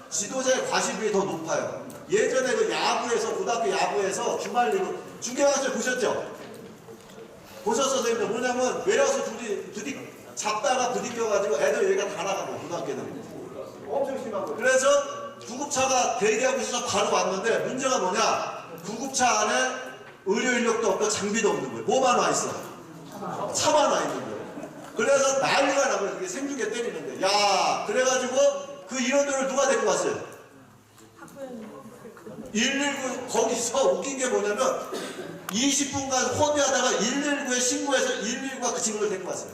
지도자의 과실비가 더 높아요. 예전에 그 야구에서 고등학교 야구에서 주말 리그 중계방송 보셨죠? 보셨어 선생님들. 뭐냐면 외야수 둘이 잡다가 부딪혀가지고 애들 여기가 다 나가고 고등학교는 엄청 심하고. 그래서 구급차가 대기하고 있어서 바로 왔는데 문제가 뭐냐? 구급차 안에 의료 인력도 없고 장비도 없는 거예요. 뭐만 와 있어? 차만 와 있는 거예요. 그래서 난리가 나고요. 그게 생중계 때리는데. 야, 그래가지고 그 인원들을 누가 데리고 왔어요? 119 거기서 웃긴 게 뭐냐면 20분간 호비하다가 119에 신고해서 119가 그 친구를 데리고 왔어요.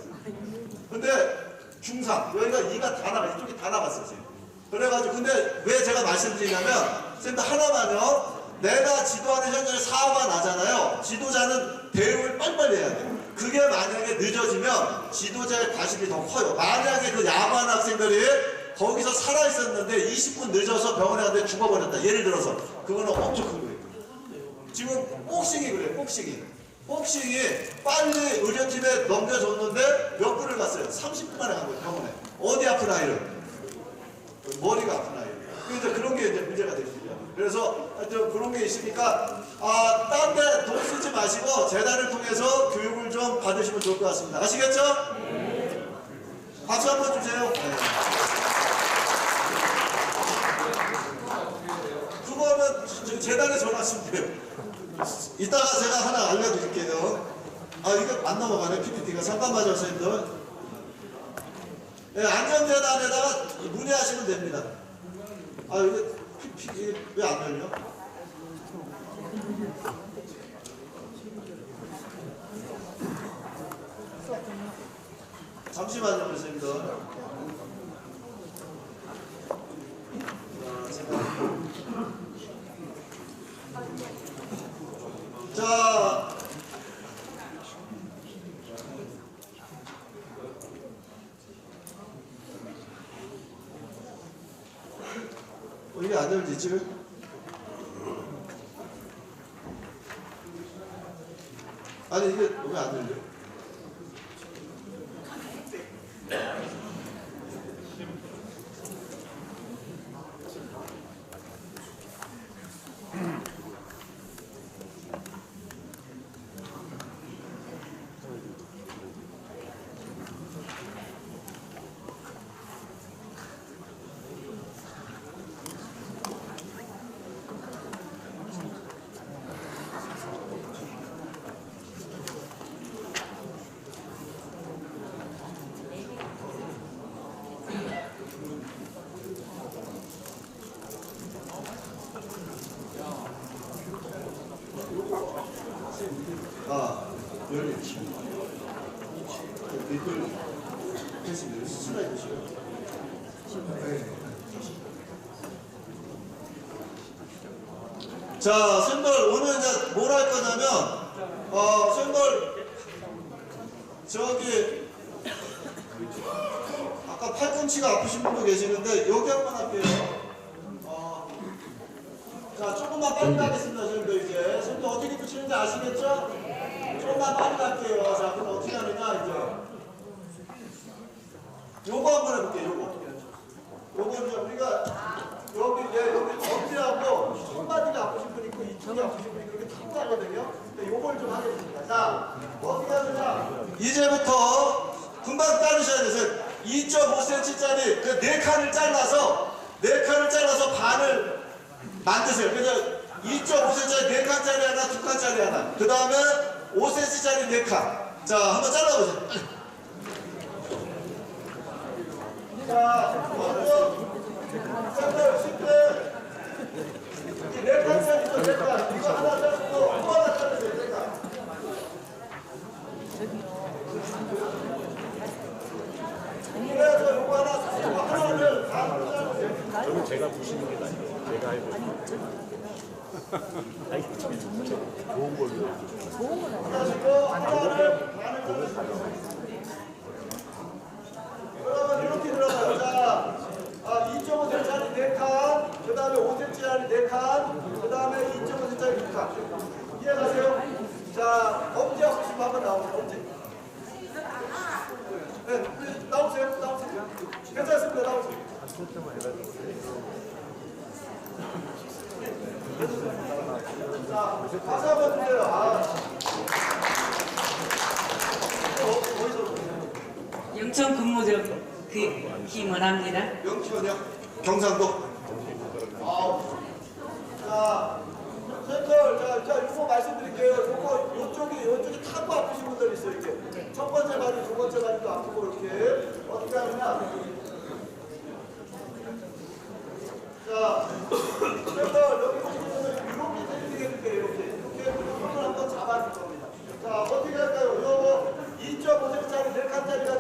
근데 중상 여기가 2가 다 나가 이쪽이 다 나갔어요 지금. 그래가지고 근데 왜 제가 말씀드리냐면 선생님들 하나만요. 내가 지도하는 현장에 사고가 나잖아요. 지도자는 대응을 빨리빨리 해야 돼요. 그게 만약에 늦어지면 지도자의 과실이 더 커요. 만약에 그 야구한 학생들이 거기서 살아있었는데 20분 늦어서 병원에 갔는데 죽어버렸다. 예를 들어서 그거는 엄청 큰 거예요. 지금 복싱이 그래요. 복싱이 빨리 의료팀에 넘겨줬는데 몇 분을 갔어요? 30분 만에 간 거예요. 병원에. 어디 아픈 아이를? 머리가 아픈 아이를. 그래서 그런 게 이제 문제가 되거든요. 그래서 하여튼 그런 게 있으니까 딴 데 돈 쓰지 마시고 재단을 통해서 교육을 좀 받으시면 좋을 것 같습니다. 아시겠죠? 네. 박수 한번 주세요. 네. 그거는 재단에 전화하시면 돼요. 이따가 제가 하나 알려드릴게요. 이거 안 넘어가네. PPT가. 잠깐만요, 선생님들. 네, 안전재단에다가 문의하시면 됩니다. 이게 PPT 왜 안 열려? 잠시만요, 선생님들. 자, 이게 안 열리지? 아니 이게 왜 안 열려? 열리지. 댓글 됐습니다. 슬라이드 시요. 자, 선생님들 오늘 이제 뭘 할 거냐면, 선생님들 저기 아까 팔꿈치가 아프신 분도 계시는데 여기 한번 할게요. 자, 조금만 빨리 가겠습니다, 선생님들 이제. 선생님들 어떻게 붙이는지 아시겠죠? 조금만 빨리 갈게요. 자, 그럼 어떻게 하느냐 이제. 요거 한번 해볼게요. 요거 이제 우리가 여기 어깨하고 손바지가 아프신 분 있고 이쪽이 아프신 분 있고 이렇게 타고 가거든요. 근데 요걸 좀 하겠습니다. 자, 어떻게 하느냐. 이제부터 금방 따르셔야 돼서 2.5cm짜리 그 4칸을 잘라서 반을 만드세요. 그래서 2.5cm짜리 4칸짜리 하나, 2칸짜리 하나. 그 다음에 5cm짜리 4칸. 자, 한번 잘라보세요. 자, 먼저 샌들 10대 이 4칸짜리도 4칸. 이거 하나 자르고 또 하나 자르세요. 4칸. 그래서 요거 하나 쓰고 하나를 반으로 자르세요. 저는 제가 부시는 게 아니에요. 제가 해보요 아니, 좋은 걸로. 하나를 반을 자르세요. 그러면 이렇게 들어가요. 자, 2.5cm짜리 4칸, 그 다음에 5cm짜리 4칸, 그 다음에 2.5cm짜리 2칸. 이해가세요? 자, 엄지 아프신 분 한번 나오세요. 엄지. 네, 나오세요. 괜찮습니다. 나오세요. 자, 다시 한번 주세요. 어디서? 영천 근무적 김원합니다. 영천이요? 경상도? 자, 센터, 자, 이거 말씀드릴게요. 요쪽이 타고 아프신 분들 있어요, 이렇게. 첫 번째 발이, 두 번째 발도 아프고, 이렇게. 어떻게 하느냐. 자, 센터, 여기 오신 분들 이렇게 테이핑 해줄게요, 이렇게 무릎을 한번 잡아줄 겁니다. 자, 어떻게 할까요? 요거 2.5cm짜리 4칸짜리가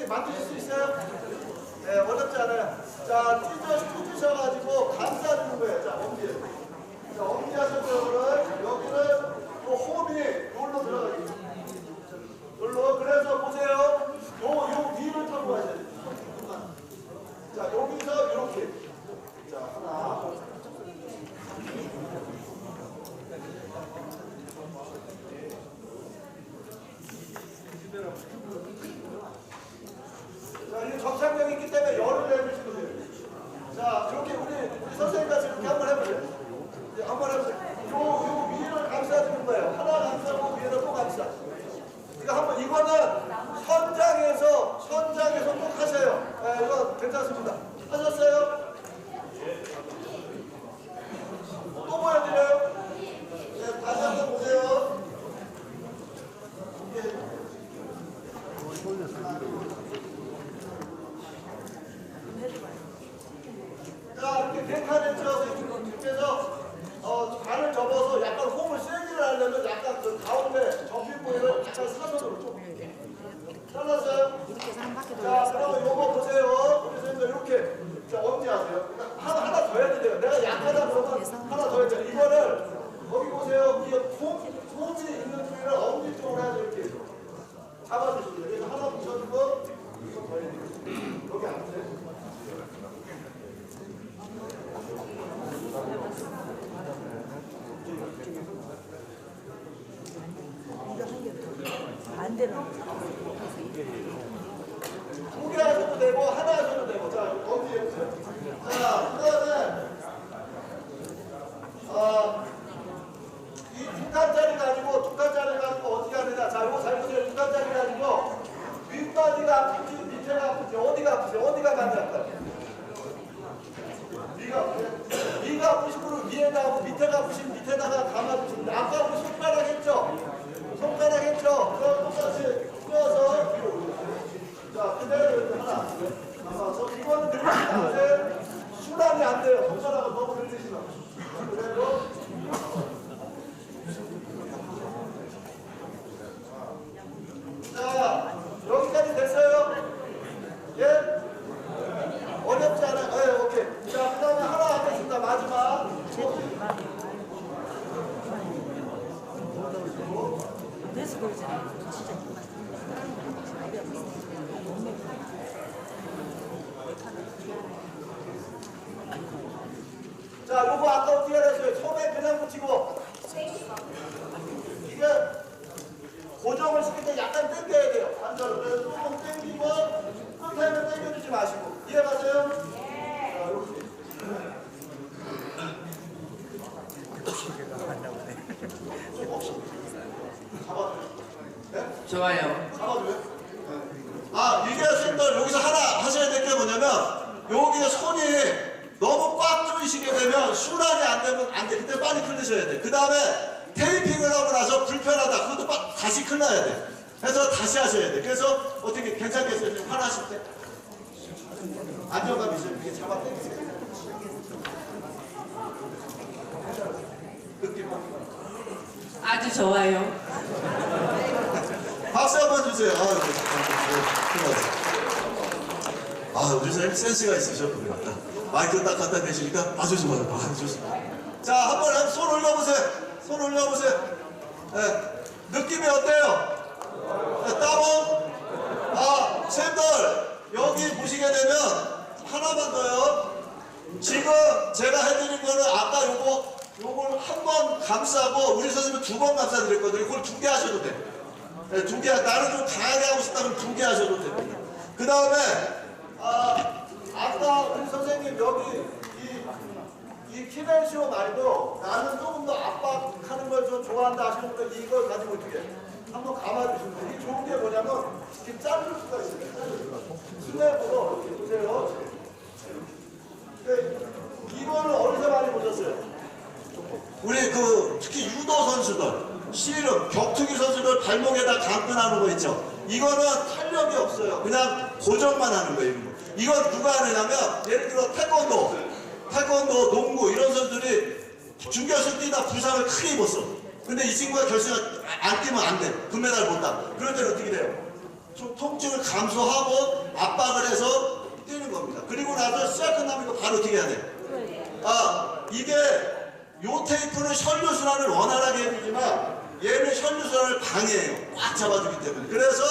이렇게 만드실 수 있어요? 네, 어렵지 않아요. 자, 찢으셔가지고 감싸주는 거예요. 자, 엄지. 자, 엄지 하셔서 여기를 또 홈이 여기로 들어가요. 여기로. 그래서 보세요. 요 위를 타고 가셔야 돼요. 자, 여기서 이렇게. 자, 하나. 자, 이 접착력이 있기 때문에 열을 내주시면 돼요. 자, 이렇게 우리 선생님같이 이렇게 한번 해보세요. 이제 한번 해보세요. 요 위를 감싸주는 거예요. 하나 감싸고 위에다 또 감싸. 이거 한번, 이거는 현장에서 꼭 하세요. 네, 이거 괜찮습니다. 하셨어요? 또 보여드려요? 네, 다시 한번 보세요. 자, 이렇게 백화점처럼 이렇게 해서 발을 접어서 약간 홈을 세기를 하려면 약간 그 가운데 접힌 부위를 약간 사선으로 좀 잘랐어요? 자, 그러면 요거 보세요. 그래서 이렇게 자, 엄지 하세요. 하나 더 해야 돼요. 내가 약하다 그러면 하나 더 해야 돼요. 이거를 거기 보세요. 이게 홈이 있는 부위를 엄지 쪽으로 해서 이렇게 잡아주시면 돼요. 그래서 하나 붙여주고 이거 더 해야 돼요. 여기 앉으세요. 두 개 하셔도 되고 하나 하셔도 되고. 자, 엄지 해보세요. 자, 그다음에 이 두 칸짜리 가지고 어떻게 하느냐. 자, 이거 잘 보세요. 두 칸짜리 가지고 윗바디가 아픈지 밑에가 아픈지 어디가 아프세요? 어디가 많이 아파요? 위가 아프신 분은 위에다 하고 밑에가 아프신 밑에다가 감아주시면 돼요. 아까 우리 손가락 했죠? 그럼 똑같이 띄어서 위로 올려주세요. 자, 그대로 이렇게 하나 감아서 이거는 늘리시면 안 돼요. 순환이 안 돼요. 손가락을 너무 늘리시면. 그리고 자, 여기까지 됐어요? 예? 어렵지 않아요? 네, 오케이. 자, 그 다음에 하나 하겠습니다. 마지막. 자, 요거 아까 어떻게 했어요? 처음에 그냥 붙이고. 이게 고정을 시킬 때 약간 당겨야 돼요. 반대로. 그래서 조금 당기고 끝에는 당겨주지 마시고. 이해가세요? 자, 이렇게. 잡아줘요. 네? 좋아요. 잡아줘요? 아, 이게 선생님들 여기서 하나 하셔야 될 게 뭐냐면 여기에 손이 너무 꽉 조이시게 되면 순환이 안 되면 안 돼. 그때 빨리 클리셔야 돼. 그 다음에 테이핑을 하고 나서 불편하다. 그것도 다시 클러야 돼. 그래서 다시 하셔야 돼. 그래서 어떻게 괜찮겠어요? 지금 화나실 때? 안정감 있어요. 이렇게 잡아 당기세요. 느낌 아주 좋아요. 박수 한번 주세요. 우리 선생님 센스가 있으셔. 마이크 딱 갖다 대시니까 아주 좋아요. 아주 좋습니다. 자, 한번 손 올려보세요. 손 올려보세요. 네. 느낌이 어때요? 네, 따봉? 쌤들, 여기 보시게 되면 하나만 더요. 지금 제가 해드린 거는 아까 요걸 한 번 감싸고 우리 선생님은 두 번 감싸드렸거든요. 그걸 두 개 하셔도 돼. 네, 두 개, 나는 좀 강하게 하고 싶다면 두 개 하셔도 됩니다. 그 다음에, 아까 우리 선생님 여기 이 키네시오 말고 나는 조금 더 압박하는 걸 좀 좋아한다 하시는 분들 이걸 가지고 어떻게 한번 감아주시면 돼요. 이 좋은 게 뭐냐면 이렇게 자를 수가 있어요. 스냅으로 이렇게 보세요. 이거는 어디서 많이 보셨어요? 우리 특히 유도 선수들, 씨름, 격투기 선수들 발목에다 감끈하는 거 있죠? 이거는 탄력이 없어요. 그냥 고정만 하는 거예요. 이건 누가 하느냐면 예를 들어 태권도, 농구 이런 선수들이 준결승 뛰다 부상을 크게 입었어. 근데 이 친구가 결승을 안 뛰면 안 돼. 금메달 못 따. 그럴 때는 어떻게 돼요? 좀 통증을 감소하고 압박을 해서 뛰는 겁니다. 그리고 나서 시작 끝나면 이거 바로 어떻게 해야 돼? 이게 요 테이프는 혈류순환을 원활하게 해주지만 얘는 혈류순환을 방해해요. 꽉 잡아주기 때문에. 그래서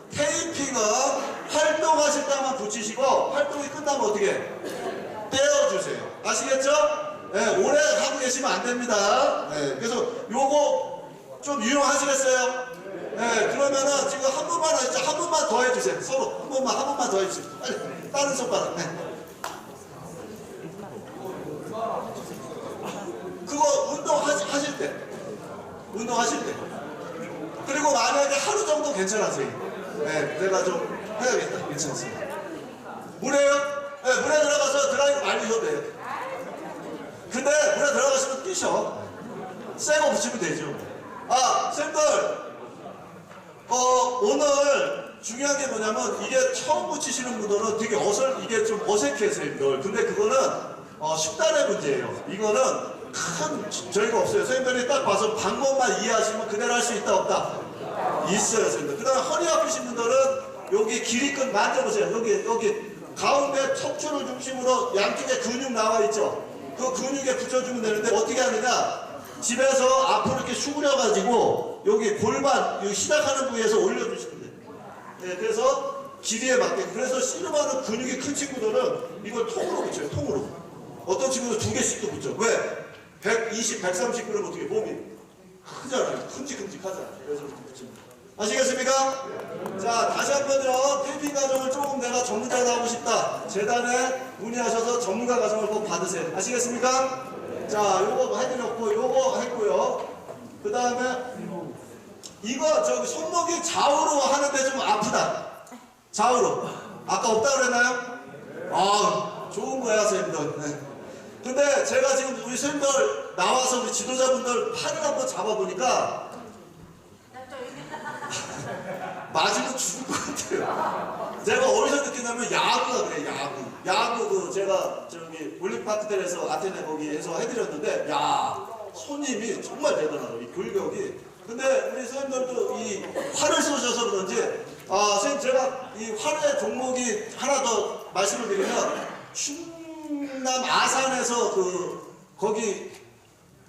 테이핑은 활동하실 때만 붙이시고 활동이 끝나면 어떻게 해? 떼어주세요. 아시겠죠? 네, 오래 하고 계시면 안 됩니다. 네, 그래서 요거 좀 유용하시겠어요? 네, 그러면은 지금 한 번만 더 해주세요. 서로 한 번만 더 해주세요. 빨리 다른 손가락. 네. 그거 운동하실 때. 그리고 만약에 하루 정도 괜찮았어요. 네, 내가 좀 해야겠다. 괜찮습니다. 물에요? 네, 물에 들어가서 드라이브 말리셔도 돼요. 근데 물에 들어가시면 뛰셔. 새거 붙이면 되죠. 쌤들, 오늘 중요한 게 뭐냐면 이게 처음 붙이시는 분들은 되게 이게 좀 어색해서 쌤들. 근데 그거는 식단의 문제예요. 이거는 큰 저희가 없어요. 선생님들이 딱 봐서 방법만 이해하시면 그대로 할 수 있다 없다? 있어요, 선생님들. 그 다음에 허리 아프신 분들은 여기 길이끝 만져보세요. 여기 가운데 척추를 중심으로 양쪽에 근육 나와 있죠. 그 근육에 붙여주면 되는데 어떻게 하느냐? 집에서 앞으로 이렇게 숙여가지고 여기 골반 여기 시작하는 부위에서 올려주시면 돼요. 네, 그래서 길이에 맞게. 그래서 씨름하는 근육이 큰 친구들은 이걸 통으로 붙여요. 통으로. 어떤 친구는 2개씩도 붙여. 왜? 120, 130 그러면 어떻게 몸이 크잖아요. 큼직큼직하잖아요. 그래서 이렇게 붙입니다. 아시겠습니까? 자, 다시 한번요. 테이핑 과정을 조금 내가 전문가가 하고 싶다. 재단에 문의하셔서 전문가 과정을 꼭 받으세요. 아시겠습니까? 자, 요거 해드렸고, 요거 했고요. 그 다음에 이거 저기 손목이 좌우로 하는데 좀 아프다. 좌우로. 아까 없다 그랬나요? 좋은 거야, 선생님들. 네. 근데 제가 지금 우리 선생님들 나와서 우리 지도자분들 팔을 한번 잡아보니까 맞으면 죽을 것 같아요. 제가 어디서 느끼냐면 야구가 그래, 야구 제가 저기 올림픽파크대에서 아테네 거기에서 해드렸는데, 손님이 정말 대단하고, 이 골격이. 근데 우리 선생님들도 이 활을 쏘셔서 그런지, 선생님 제가 이 활의 종목이 하나 더 말씀을 드리면, 충남 아산에서 거기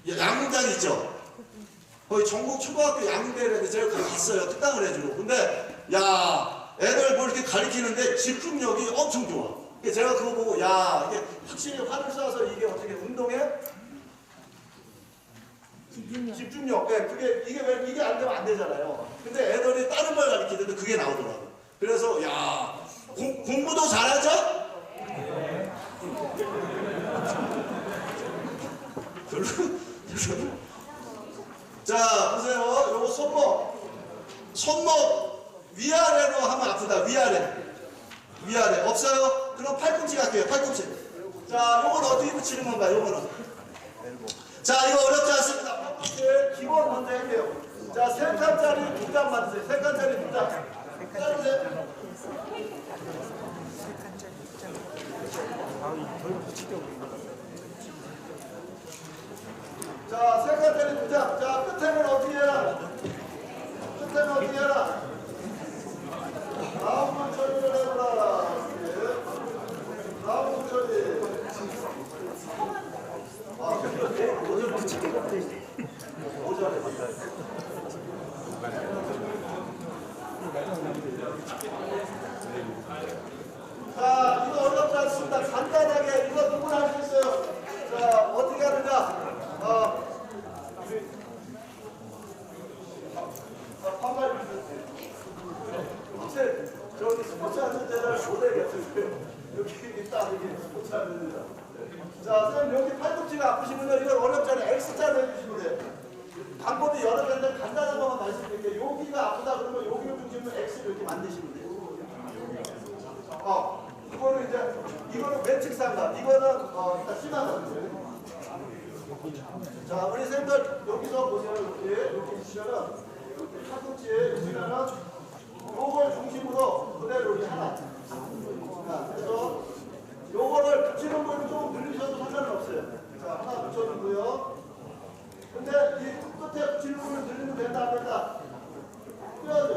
양궁장 있죠? 거기 전국 초등학교 양궁대회를 제가 거기 갔어요. 특강을 해주고. 근데 애들 뭘 이렇게 가리키는데 집중력이 엄청 좋아. 제가 그거 보고 이게 확실히 활을 쏴서 이게 어떻게 운동해? 집중력. 네, 이게 안 되면 안 되잖아요. 근데 애들이 다른 걸 가리키는데 그게 나오더라고. 그래서 공부도 잘하죠? 별로. 자, 보세요. 요거 손목 위아래로 하면 아프다. 위아래 없어요? 그럼 팔꿈치 갈게요. 팔꿈치. 자, 요건 어떻게 붙이는 건가? 요거는. 자, 이거 어렵지 않습니다. 팔꿈치 기본 먼저 할게요. 자, 3칸짜리 2장 만드세요. 3칸짜리 2장. 자르세요. 자, 3칸짜리 2장. 자, 끝에는 어떻게 해라? 다음 처리를 해보라. 다음 처리. 자, 이거 어렵지 않습니다. 간단하게 이거 누구나 할 수 있어요. 자, 어떻게 하느냐? 저기 스포츠 하는 데를 못하겠어요. 여기 딱 이게 스포츠 하는 데다. 자, 선생님 여기 팔꿈치가 아프시면 이걸 어렵잖아요. X자로 해주시면 돼요. 방법이 여러 개인데 간단한 것만 말씀드릴게요. 여기가 아프다 그러면 여기를 중심으로 X를 이렇게 만드시면 돼요. 그거는 이거는 매측상가. 이거는 일단 심하거든요. 자, 우리 선생님들 여기서 보세요. 이렇게 보시면은 팔꿈치에 보시면은 요걸 중심으로 그대로 이렇게 하나. 그래서 요거를 붙이는 거는 좀 늘리셔도 상관은 없어요. 자, 하나 붙여주고요. 근데 이 끝에 붙이는 거는 늘리면 된다, 안 된다? 떼어줘.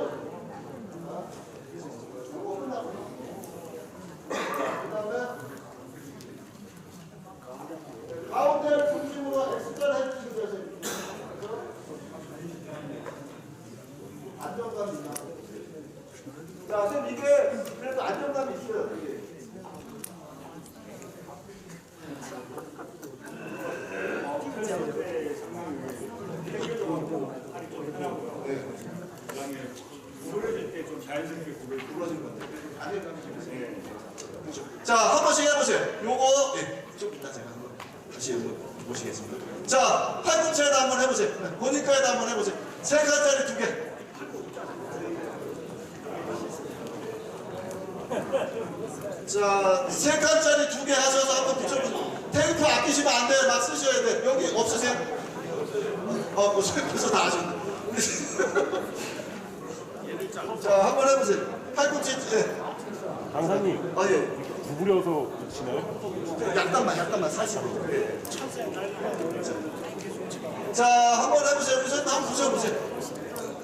자, 한 번씩 해보세요. 요거, 예, 좀 이따 제가 한번 다시 모시겠습니다. 자, 팔꿈치에다 한번 해보세요. 고니까에다 한번 해보세요. 3칸짜리 2개. 자, 3칸짜리 2개 하셔서 한번 붙여보세요. 테이프 아끼시면 안 돼요. 막 쓰셔야 돼. 여기 없으세요? 뭐, 벌써 다 하셨네. 자, 한번 해보세요. 팔꿈치, 예. 강사님, 아, 예. 구부려서 붙이나요? 약간만 사시고. 예. 자, 한번 해보세요. 우선 한번 붙여보세요.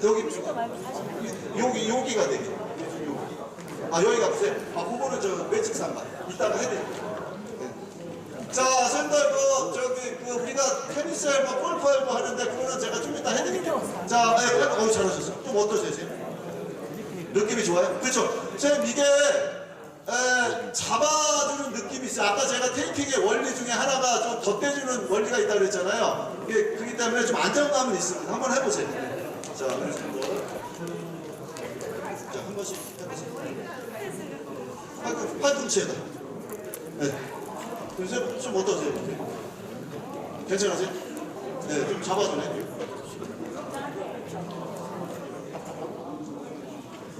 여기가 되게. 아, 여기가 보세요. 아, 그거는 저 매직상만. 이따가 해드릴게요. 네. 자, 선생님들, 우리가 테니스 앨범, 골프 앨범 하는데, 그거는 제가 좀 이따 해드릴게요. 자, 잘하셨어요. 좀 어떠세요? 느낌이 좋아요? 그렇죠? 선생님, 이게, 잡아주는 느낌이 있어요. 아까 제가 테이핑의 원리 중에 하나가 좀 덧대주는 원리가 있다고 그랬잖아요. 이게, 그렇기 때문에 좀 안정감은 있습니다. 한번 해보세요. 자, 한 번씩 해보세요. 팔꿈치에다. 네. 요새 좀 어떠세요? 괜찮으세요? 네, 좀 잡아주네.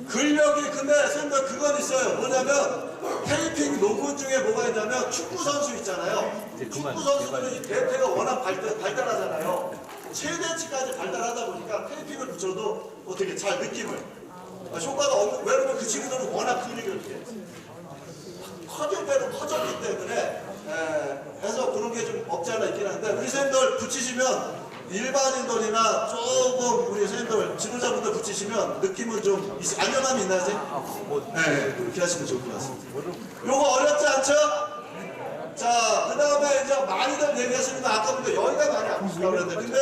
근력이, 근데 선생님들 그건 있어요. 뭐냐면, 테이핑 논문 중에 뭐가 있냐면, 축구선수 있잖아요. 축구선수들은 이 대퇴가 워낙 발달하잖아요. 최대치까지 발달하다 보니까 테이핑을 붙여도 어떻게 잘 느낌을. 효과가 없는, 왜냐면 그 친구들은 워낙 근력이 이렇게 커졌대로 커졌기 때문에, 해서 그런 게 좀 없지 않아 있긴 한데, 우리 선생님들 붙이시면, 일반인들이나 조금 우리 선생님들 지도자분들 붙이시면 느낌은 좀 안정감이 있나요, 선생님? 네, 그렇게 하시면 좋을 것 같습니다. 요거 어렵지 않죠? 자, 그 다음에 이제 많이들 얘기하시는 아까 보니까 여기가 많이 아프시다고 그랬는데, 근데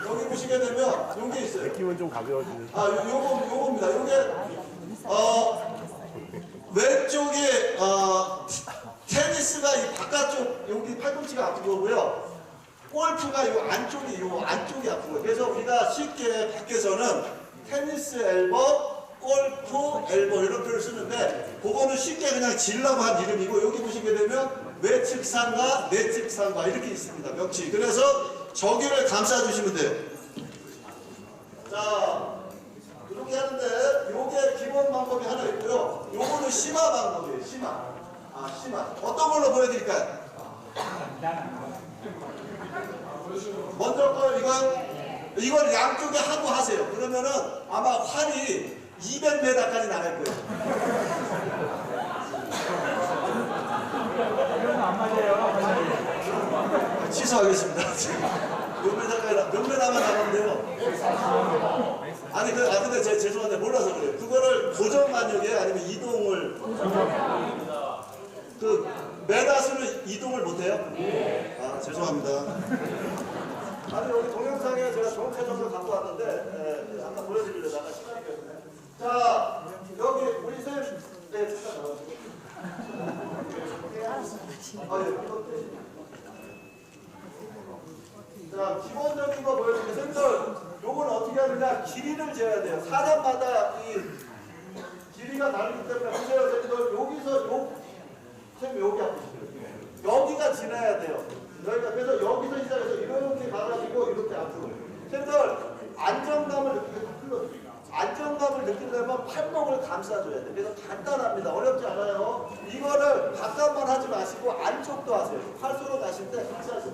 여기 보시게 되면 요게 있어요. 느낌은 좀 가벼워지는. 아, 요겁니다. 요게 왼쪽이 테니스가 이 바깥쪽 여기 팔꿈치가 아픈 거고요. 골프가 요 안쪽이 아픈 거예요. 그래서 우리가 쉽게 밖에서는 테니스 엘보, 골프 엘보 이런 표현을 쓰는데, 그거는 쉽게 그냥 지으려고 한 이름이고, 여기 보시게 되면 외측상과 내측상과 이렇게 있습니다. 명칭이. 그래서 저기를 감싸주시면 돼요. 자, 이렇게 하는데 요게 기본 방법이 하나 있고요. 요거는 심화 방법이에요. 심화. 심화. 어떤 걸로 보여드릴까요? 먼저 이걸 양쪽에 하고 하세요. 그러면은 아마 활이 200m까지 나갈 거예요. 취소하겠습니다. 몇 메다만 나가면 돼요. 아니, 근데 죄송한데 몰라서 그래요. 그거를 고정 간격이에요? 아니면 이동을? 메다수는 이동을 못해요? 아, 죄송합니다. 아니, 여기 동영상에 제가 정체적으로 갖고 왔는데, 아까 보여드리려다가 시간이 없네. 자, 여기 우리 쌤, 네, 잠깐 나와주세요. 자, 기본적인 거 보여드릴게요. 쌤들, 요건 어떻게 하느냐, 길이를 재야 돼요. 사람마다 이 길이가 다르기 때문에, 보세요, 쌤들, 여기서, 쌤 여기 아프시죠? 여기가 지나야 돼요. 여기가, 그래서 여기서 시작해서 이렇게 가가지고 이렇게 앞으로. 쌤들, 안정감을 느끼려면 팔목을 감싸줘야 돼요. 그래서 간단합니다. 어렵지 않아요. 이거를 바깥만 하지 마시고 안쪽도 하세요. 팔소로 가실 때 같이 하세요.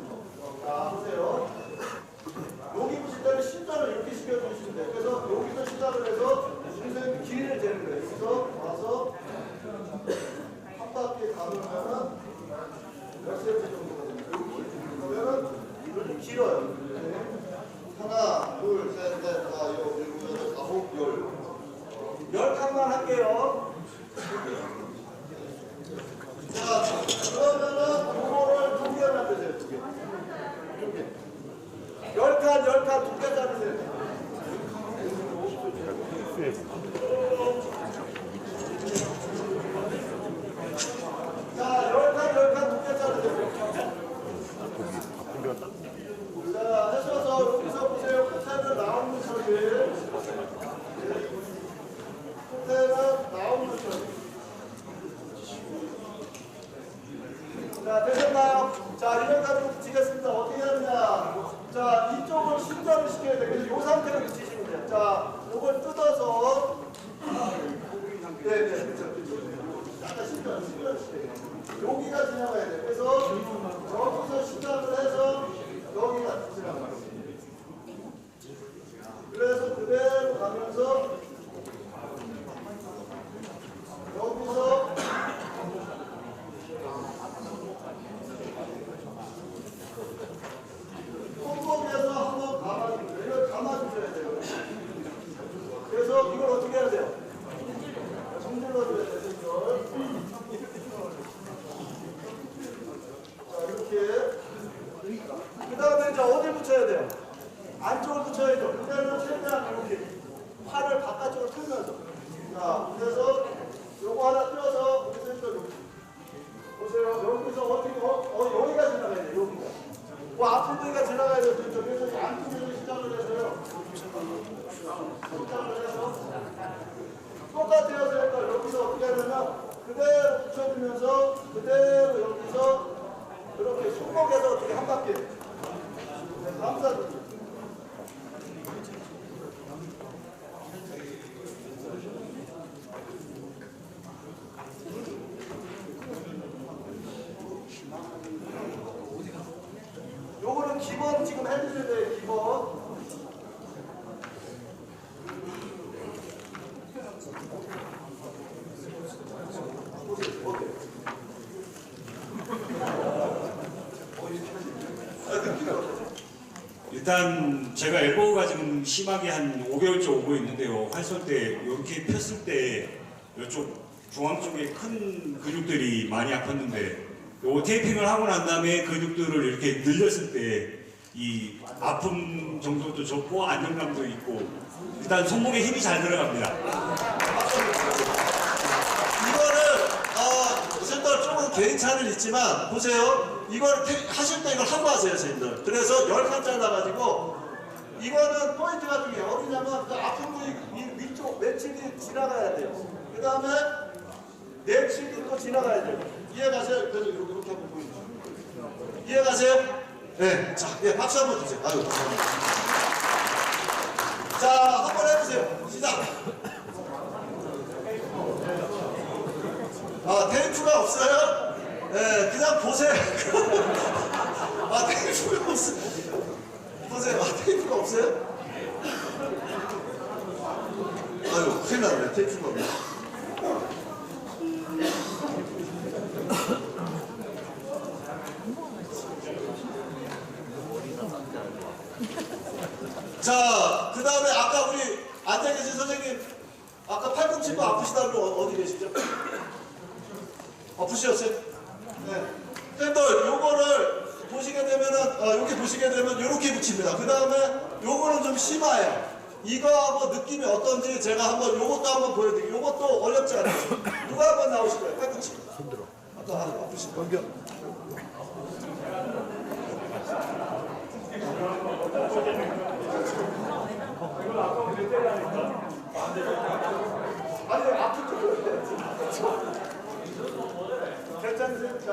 자, 보세요. 여기 보실 때는 신전을 이렇게 시켜주시면 돼요. 그래서 여기서 시작을 해서 선생님 길이를 재는 거예요. 여기서 와서 한 바퀴 가보면은 몇 센치 정도 됩니다. 그러면은 이렇게 길어요. 하나, 둘, 셋, 넷, 다, 여, 일곱, 여덟, 아홉, 열 칸만 할게요. 자, 그러면은 그거를 2개 만드세요. 2개. 10칸 2개 자르세요. 자, 10칸 2개 자르세요. 자, 하셔서 여기서 보세요. 끝에는 나오는 소리. 끝에는 나오는 소리. 자, 되셨나요? 자, 이런 가지고 붙이겠습니다. 어떻게 하느냐? 자, 이쪽을 순전을 시켜야 돼요. 그래서 이 상태로 붙이시면 돼요. 자, 이걸 뜯어서 네, 그렇죠. 약간 순전을 시켜요. 여기가 지나가야 돼요. 그래서 여기서 시작을 해서 여기가 지나가요. 그래서 그대로 가면서 여기서 손목에서 한번 감아주세요. 이걸 감아주셔야 돼요. 그래서 이걸 어떻게 해야 돼요? 정질러줘야 돼요. 자, 이렇게. 그 다음에 이제 어디 붙여야 돼요? 안쪽을 붙여야죠. 그대로 최대한 이렇게 팔을 바깥쪽으로 틀면서. 자, 그래서 요거 하나 띄워서 여기서 이렇게. 보세요. 여기서 어떻게, 여기가 지나가야 돼요. 여기가. 뭐 아픈 데가 지나가야 돼요. 그래서 안쪽에서 시작을 해서요. 시작을 해서. 똑같아요. 그러니까 여기서 어떻게 하냐면 그대로 붙여주면서 그대로 여기서 이렇게 손목에서 어떻게 한 바퀴. 네, 감사드립니다. 요거는 기본 지금 해주셔야 돼요. 기본. 일단 제가 엘보가 지금 심하게 한 5개월째 오고 있는데요. 활설 때 이렇게 폈을 때 이쪽 중앙 쪽에 큰 근육들이 많이 아팠는데 요 테이핑을 하고 난 다음에 근육들을 이렇게 늘렸을 때 이 아픔 정도도 적고 안정감도 있고 일단 손목에 힘이 잘 들어갑니다. 이거를 선생님들 조금 개인차는 있지만 보세요. 이걸 하실 때 이걸 하고 하세요, 선생님들. 그래서 10칸 잘라가지고 이거는 포인트가 중요해요. 어디냐면 그 아픈 부위 위쪽 매칠이 지나가야 돼요. 그 다음에 내칠이 또 지나가야 돼요. 이해가세요? 그래서 이렇게 한번 보여주세요. 이해가세요? 네. 자, 예, 박수 한번 주세요. 아유, 감사합니다. 자, 한번 해보세요. 시작. 아, 테이프가 없어요? 네, 그냥 보세요. 아, 테이프가 없어요. 보세요. 아, 테이프가 없어요? 아유, 큰일 났네. 테이프가 없네. 자, 그 다음에 아까 우리 앉아계신 선생님, 아까 팔꿈치 아프시다고 어디 계시죠? 아프셨어요? 네. 선생님들, 요거를 보시게 되면은, 여기 보시게 되면 요렇게 붙입니다. 그 다음에 요거는 좀 심해요. 이거하고 느낌이 어떤지 제가 한번 요것도 한번 보여드릴게요. 요것도 어렵지 않아요. 누가 한번 나오실까요? 팔꿈치. 손들어. 아까 아프신 거. 아니, 아픈 쪽으로. 괜찮으세요? 자,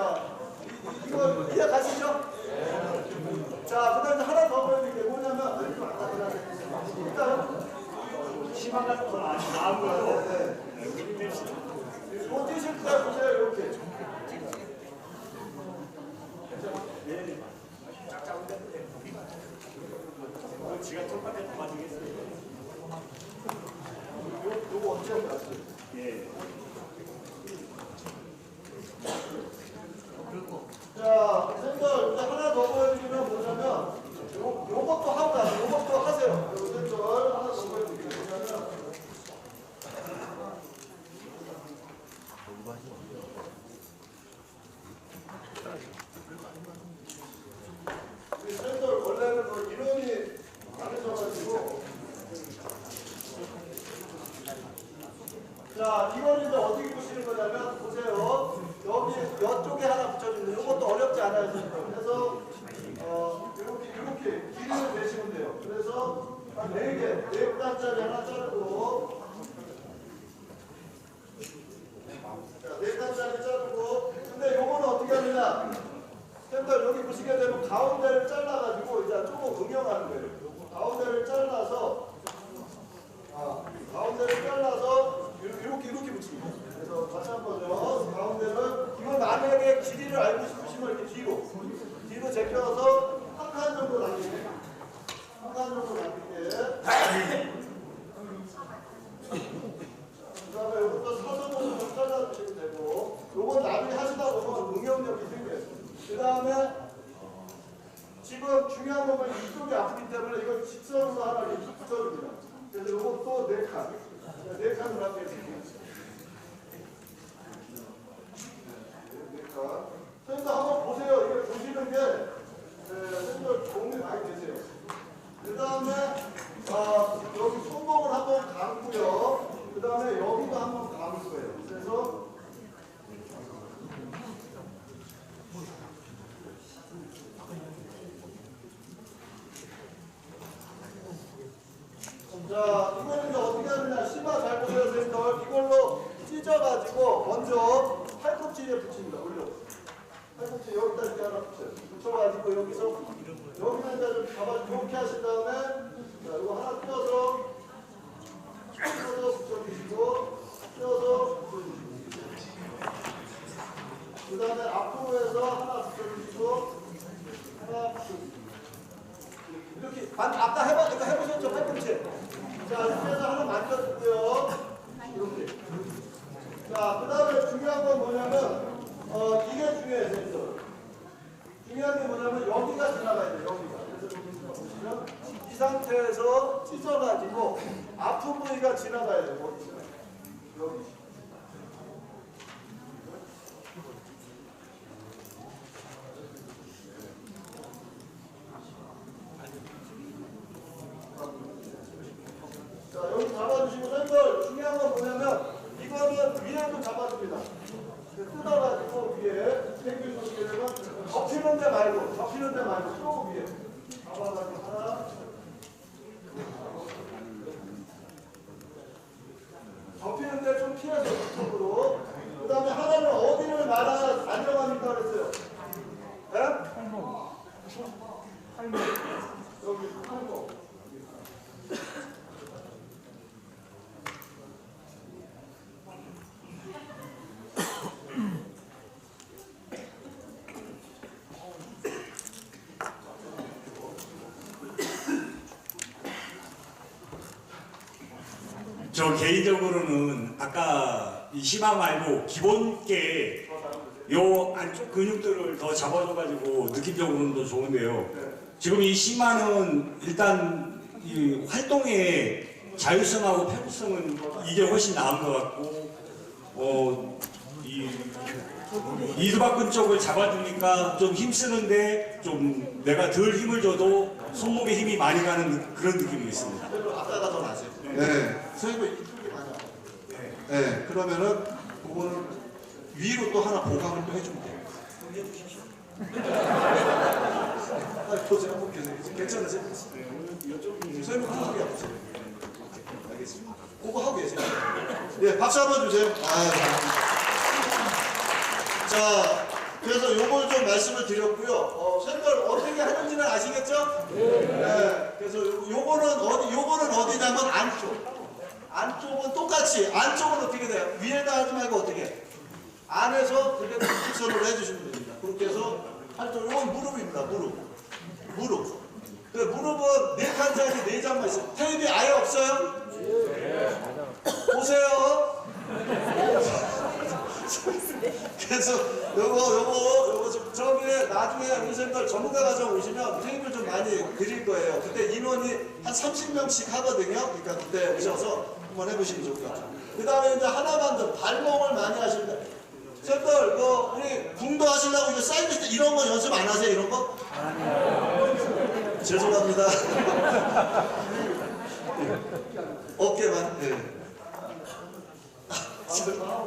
이거 이해가시죠? 자, 그 다음에 하나 더 보여드릴게요. 뭐냐면, 일단, 심한 건 아무래도 뭐 뛰실 때 보세요, 이렇게. 지가 똑같이 맞으겠어요. 요거 언제 갔어요? 예. 자, 선생님들, 이제 하나 더 보여드리면 뭐냐면, 요것도 하고 나서 요것도 하세요. 선생님들, 하나 더 보여드릴게요. 뭐냐면, 우리 선생님들, 원래는 뭐 이론이 많으셔가지고, 자, 이걸 이제 어떻게 보시는 거냐면, 보세요. 여기, 이쪽에 하나 붙여주는데, 이것도 어렵지 않아요. 그래서, 이렇게 길이를 내시면 돼요. 그래서, 한 4개, 4칸짜리 하나 자르고, 자, 4칸짜리 자르고, 근데 요거는 어떻게 하느냐. 쌤들 여기 보시게 되면 가운데를 잘라가지고 이제 조금 응용하는 거예요. 가운데를 잘라서 이렇게 붙입니다. 그래서 다시 한번요. 가운데를 이걸 만약에 길이를 알고 싶으시면 이렇게 뒤로 제껴서 한 칸 정도 남길게요. 한 칸 정도 남길게요. 그 다음에 이것도 사선으로 좀 잘라주시면 되고, 요건 나중에 하시다 보면 응용력이 생겨요. 그 다음에 지금 중요한 부분 이쪽이 아프기 때문에 이걸 직선으로 하나 이렇게 붙여줍니다. 그래서 이것도 4칸. 4칸으로 하겠습니다. 4칸. 선생님도 한번 보세요. 이걸 보시는 게 선생님들 도움이 많이 되세요. 그 다음에 여기 손목을 한번 감고요. 그 다음에 여기도 한번 감을 거예요. 그래서 자, 이거는 이제 어떻게 하느냐. 심화 잘 보세요, 선생님들. 이걸로 찢어가지고 먼저 팔꿈치에 붙입니다. 올려. 팔꿈치 여기다 이렇게 하나 붙여가지고 여기서 여기는 이제 좀 잡아주고 이렇게 하신 다음에 자, 이거 하나 띄어서 붙여주시고 띄어서 붙여주시고 그 다음에 앞으로 해서 하나 붙여주시고 하나 붙여주시고 이렇게 아까 해보셨죠? 팔꿈치. 자, 이렇게 해서 하나 만져주고요. 이렇게. 자, 그 다음에 중요한 건 뭐냐면 이게 중요해요. 중요한 게 뭐냐면 여기가 지나가야 돼요. 여기가. 그래서 여기 보시면 이 상태에서 찢어가지고 아픈 부위가 지나가야 돼요. 여기. 자, 여기 잡아주시고 선생님들 중요한 건 뭐냐면 이거는 위에도 잡아줍니다. 뜯어가지고 위에 땡길 수 있게 되면 접히는 데 말고 또 위에 잡아가지고 하나 접히는 데 좀 피해서 이쪽으로 그 다음에 하나는 어디를 말아 안정합니까 그랬어요? 네? 여기 팔목 저 개인적으로는 아까 이 심화 말고 기본께 요 안쪽 근육들을 더 잡아줘가지고 느낌적으로는 더 좋은데요. 지금 이 심화는 일단 이 활동의 자율성하고 편의성은 이게 훨씬 나은 것 같고 이 이두박근 쪽을 잡아주니까 좀 힘쓰는데 좀 내가 덜 힘을 줘도 손목에 힘이 많이 가는 그런 느낌이 있습니다. 아까가 더 나세요. 네. 선생님 이쪽이 많이 아파요. 네. 그러면은 그거는 위로 또 하나 보강을 또 해주면 돼요. 해주십시오. 보세요. 한번 계세요. 괜찮으세요? 선생님 그쪽이 아프세요. 알겠습니다. 그거 하고 계세요. 네. 박수 한번 주세요. 자, 그래서 요걸 좀 말씀을 드렸고요. 선생님들 어떻게 하는지는 아시겠죠? 네. 그래서 요거는 어디냐면 안쪽은 똑같이 안쪽은 어떻게 돼요? 위에다 하지 말고 어떻게? 안에서 그렇게 직선으로 해주시면 됩니다. 그렇게 해서 한쪽 요건 무릎입니다. 무릎. 그 무릎은 4칸짜리 4장만 있어요. 테이프 아예 없어요? 보세요. 그래서 요거 저기 나중에 선생님들 전문가 과정 오시면 테이블 좀 많이 드릴 거예요. 그때 인원이 한 30명씩 하거든요. 그러니까 그때 오셔서 한번 해보시면 좋을 것 같아요. 그 다음에 이제 하나만 더 발목을 많이 하십니다. 선생님들 우리 궁도 하시려고 이제 사이드 때 이런 거 연습 안 하세요? 이런 거? 아니요. 죄송합니다. 어깨만. 네.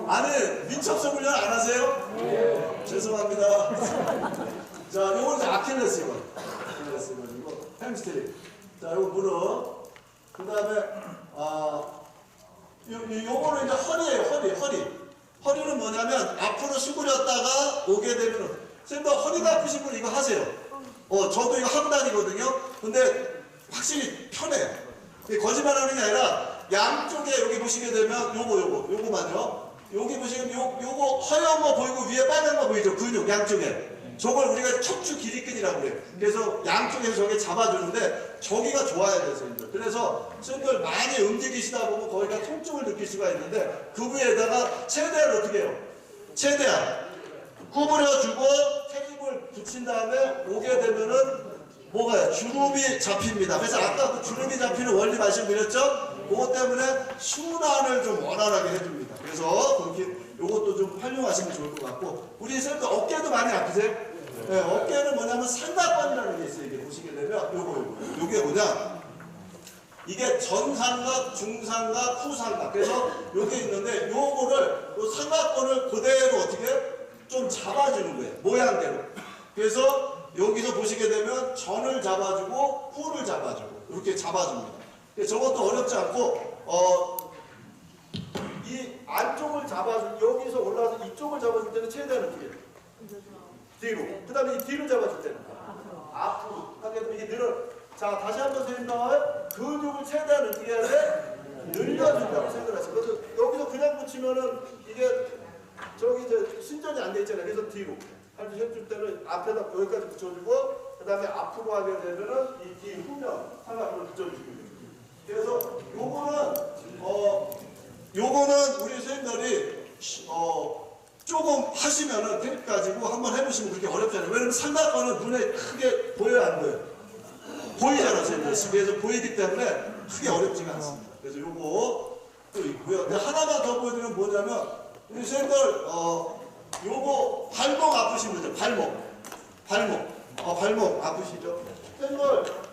안에 민첩성 훈련 안 하세요? 네. 죄송합니다. 자, 요건 이제 아킬레스 이거. 이거 햄스트링. 자, 요거 무릎. 그 다음에 요거는 이제 허리예요. 허리. 허리는 뭐냐면 앞으로 수그렸다가 오게 되면 선생님도 허리가 아프신 분 이거 하세요. 저도 이거 하고 다니거든요. 근데 확실히 편해요. 거짓말하는 게 아니라 양쪽에 여기 보시게 되면 요거만요. 여기 보시면 요거 하얀 거 보이고 위에 빨간 거 보이죠? 근육 양쪽에. 저걸 우리가 척추 길이끈이라고 그래요. 그래서 양쪽에서 저게 잡아주는데 저기가 좋아야 돼요, 선생님들. 그래서 선생님들 많이 움직이시다 보면 거기가 통증을 느낄 수가 있는데 그 부위에다가 최대한 어떻게 해요? 최대한 구부려주고 책임을 붙인 다음에 오게 되면은 뭐가요? 주름이 잡힙니다. 그래서 아까 그 주름이 잡히는 원리 말씀드렸죠? 그것 때문에 순환을 좀 원활하게 해줍니다. 그래서 그렇게 요것도 좀 활용하시면 좋을 것 같고 우리 선생님들 어깨도 많이 아프세요? 네, 어깨는 뭐냐면 삼각관이라는 게 있어요. 이게 보시게 되면 요게 뭐냐? 이게 전삼각, 중삼각, 후삼각. 그래서 요게 있는데 요거를 요 삼각권을 그대로 어떻게 좀 잡아주는 거예요. 모양대로. 그래서 여기서 보시게 되면 전을 잡아주고 후를 잡아주고 이렇게 잡아줍니다. 저것도 어렵지 않고 이 안쪽을 잡아주고 여기서 올라와서 이쪽을 잡아줄 때는 최대한 어떻게 해요? 뒤로. 그 다음에 이 뒤를 잡아줄 때는 앞으로 하게 되면 이게 늘어. 자, 다시 한번 선생님들 근육을 최대한 어떻게 해야 돼? 늘려준다고 생각하세요. 그래서 여기서 그냥 붙이면은 이게 저기 이제 신전이 안 돼 있잖아요. 그래서 뒤로 할때 해줄 때는 앞에다 여기까지 붙여주고 그 다음에 앞으로 하게 되면은 이 뒤 후면 삼각으로 붙여주고. 그래서 요거는 우리 선생님들이 조금 하시면은 테이프 가지고 한번 해보시면 그렇게 어렵잖아요. 왜냐면 삼각관은 눈에 크게 보여요, 안 보여요? 보이잖아요, 선생님들. 집에서 보이기 때문에 크게 어렵지가 않습니다. 그래서 요거 또 있고요. 근데 하나만 더 보여드리면 뭐냐면 우리 선생님들 요거 발목 아프신 분들 발목 아프시죠? 선생님들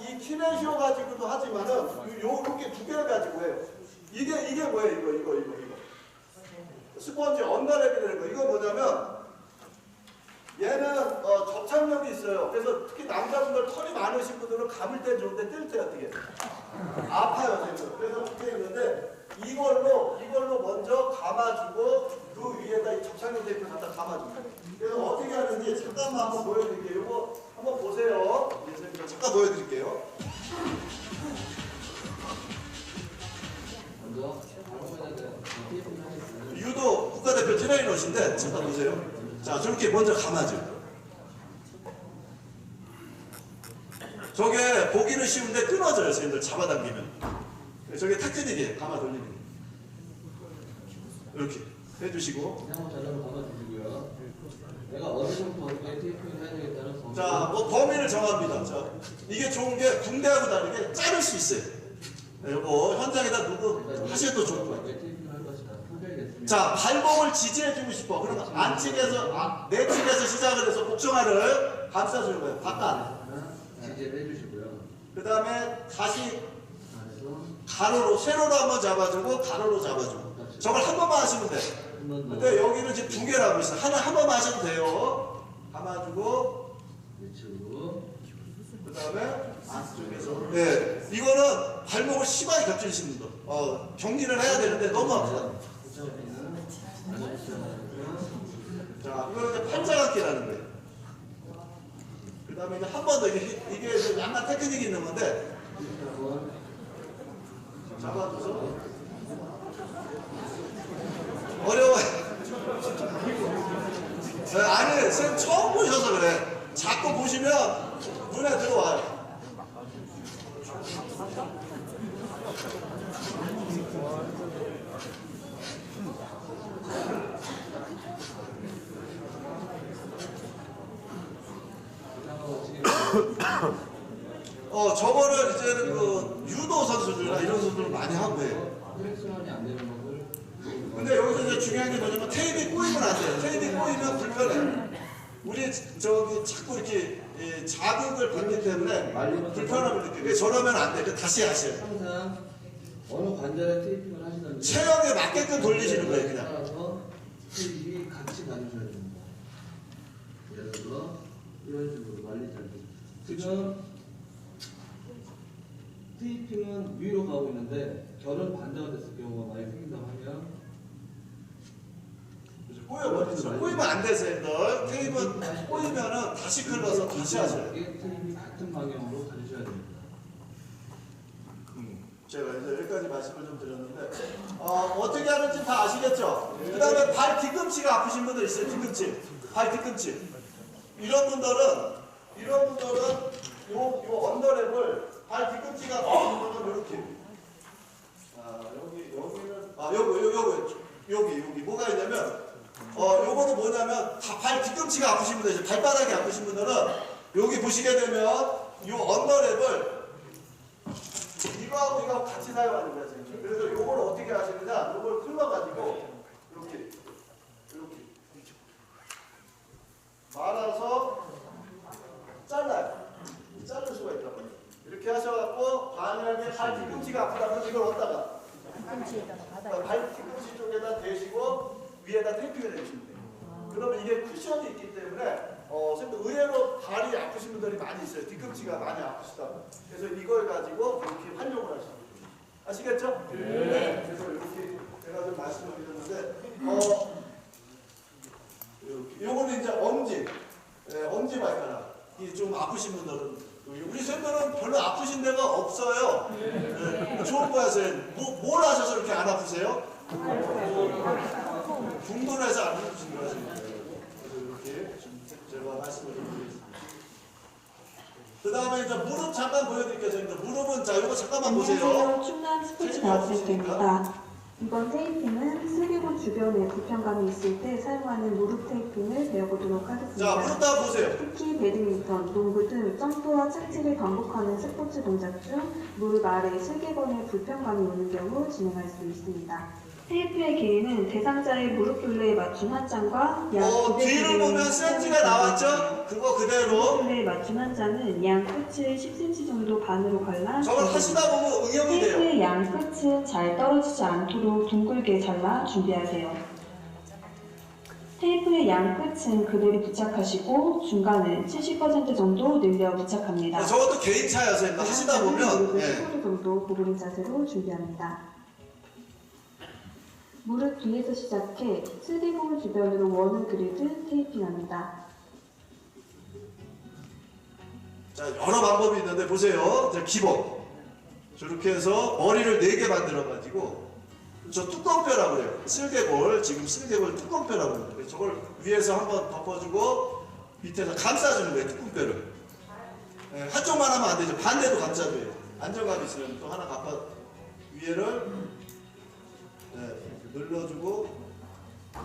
이 키네시오 가지고도 하지만은 요렇게 두 개를 가지고 해요. 이게 뭐예요? 이거 스펀지 언더랩이라는 거. 이거 뭐냐면 얘는 접착력이 있어요. 그래서 특히 남자분들 털이 많으신 분들은 감을 때 좋은데 뜰 때 어떻게 아파요, 선생님. 그래서 이렇게 있는데 이걸로 먼저 감아주고 그 위에다 이 접착력 테이프를 갖다 감아줍니다. 그래서 어떻게 하는지 잠깐만 한번 보여드릴게요. 이거 한번 보세요. 잠깐 보여드릴게요. 유도 국가대표 트레이너신데 잠깐 보세요. 자, 저렇게 먼저 감아줘. 저게 보기는 쉬운데 끊어져요, 선생님들 잡아당기면. 저게 테크닉이에요. 감아 돌리는 거. 이렇게 해주시고. 내가 어느 정도 어떻게 테이핑을 해야 되겠다는 자, 범위를 정합니다. 자, 이게 좋은 게 군대하고 다르게 자를 수 있어요. 네, 요거 현장에다 누구 하셔도 좋을 거예요. 자, 발목을 지지해주고 싶어. 그러면 안측에서, 내측에서 시작을 해서 복숭아를 감싸주는 거예요. 바깥. 지지를 해주시고요. 그 다음에 다시 가로로, 세로로 한번 잡아주고, 가로로 잡아주고. 저걸 한 번만 하시면 돼. 근데 여기는 지금 두 개라고 있어요. 한 번만 하셔도 돼요. 감아주고, 그 다음에 안쪽에서. 네, 이거는 발목을 심하게 겹치시는 분들. 정리를 해야 되는데 너무 아프다. 자, 이거 이제 팔자각기라는 거예요. 그 다음에 이제 한 번 더 이게 약간 테크닉이 있는 건데 잡아줘서 어려워요. 아니, 선생님 처음 보셔서 그래. 자꾸 보시면 눈에 들어와요. 저거를 이제는 그 유도 선수들이나 이런 선수들은 많이 하고 해요. 근데 여기서 이제 중요한 게 뭐냐면 테이프 꼬이면 안 돼요. 테이프 꼬이면 불편해. 우리 저기 자꾸 이렇게 자극을 받기 때문에 불편함을 느끼고 저러면 안 돼. 다시 하셔요. 항상 어느 관절에 테이핑을 하시든지 체형에 맞게끔 돌리시는 거예요, 그냥. 따라서 테이핑이 같이 가주셔야 됩니다. 예를 들어 이런 식으로 말리지 않고 지금 테이핑은 위로 가고 있는데 결은 반대가 됐을 경우가 많이 생긴다고 하면 꼬여버리죠. 꼬이면 안 돼서 샌들. 테이프는 꼬이면은 다시 클러서 다시 하셔야 돼요. 이게 테이프 같은 방향으로 가주셔야 됩니다. 제가 이제 여기까지 말씀을 좀 드렸는데 어떻게 하는지 다 아시겠죠? 그 다음에 발 뒤꿈치가 아프신 분들 있어요. 뒤꿈치, 발 뒤꿈치. 이런 분들은 요 언더랩을 발 뒤꿈치가 아프신 분들은 이렇게 여기 뭐가 있냐면 요거는 뭐냐면 다 발 뒤꿈치가 아프신 분들, 발바닥이 아프신 분들은 여기 보시게 되면 요 언더랩을 이거하고 이거 같이 사용하는 거야 지금. 그래서 요걸 어떻게 하시느냐? 요걸 풀러가지고 이렇게 말아서 잘라요. 자를 수가 있단 말이에요. 이렇게 하셔갖고 만약에 발 뒤꿈치가 아프다면 이걸 어디다가 발 뒤꿈치 쪽에다 대시고 위에다 테이핑을 해주시면 돼요. 그러면 이게 쿠션이 있기 때문에 선생님 의외로 발이 아프신 분들이 많이 있어요. 뒤꿈치가 많이 아프시다고. 그래서 이걸 가지고 이렇게 활용을 하시면 돼요. 아시겠죠? 네. 그래서 이렇게 제가 좀 말씀을 드렸는데 요거는 이제 엄지 발가락. 이 좀 아프신 분들은 우리 선생님은 별로 아프신 데가 없어요. 네. 좋은 거야 선생님. 뭘 하셔서 이렇게 안 아프세요? 궁금해서 안 아프신 거야 선생님. 이렇게 제가 말씀을 좀 드리겠습니다. 그 다음에 이제 무릎 잠깐 보여드릴게요. 선생님. 무릎은 자 이거 잠깐만 보세요. 안녕하세요. 충남 스포츠 대학생입니다. 이번 테이핑은 슬개골 주변에 불편감이 있을 때 사용하는 무릎 테이핑을 배워보도록 자 하겠습니다. 무릎 다 보세요. 특히 배드민턴, 농구 등 점프와 착지를 반복하는 스포츠 동작 중 무릎 아래 슬개골에 불편감이 오는 경우 진행할 수 있습니다. 테이프의 길이는 대상자의 무릎 둘레에 맞춘 한 장과 양 뒤를 보면 센치가 나왔죠? 그거 그대로. 둘레에 맞춘 한 장은 양 끝을 10cm 정도 반으로 갈라 저걸 하시다 보면 응용이 돼요. 테이프의 양 끝은 잘 떨어지지 않도록 둥글게 잘라 준비하세요. 테이프의 양 끝은 그대로 부착하시고 중간은 70% 정도 늘려 부착합니다. 저것도 개인 차야 선생님. 하시다 보면 15도 정도 구부린 자세로 준비합니다. 무릎 뒤에서 시작해 슬개골 주변으로 원을 그리듯 테이핑합니다. 자 여러 방법이 있는데 보세요. 자 기본 저렇게 해서 머리를 4개 만들어 가지고 저 뚜껑뼈라고 그래요. 슬개골 지금 슬개골 뚜껑뼈라고 그래요. 저걸 위에서 한번 덮어주고 밑에서 감싸주는 거예요. 뚜껑뼈를. 네, 한쪽만 하면 안 되죠. 반대도 감싸줘요. 안정감이 있으면 또 하나 갚아 위에를 눌러주고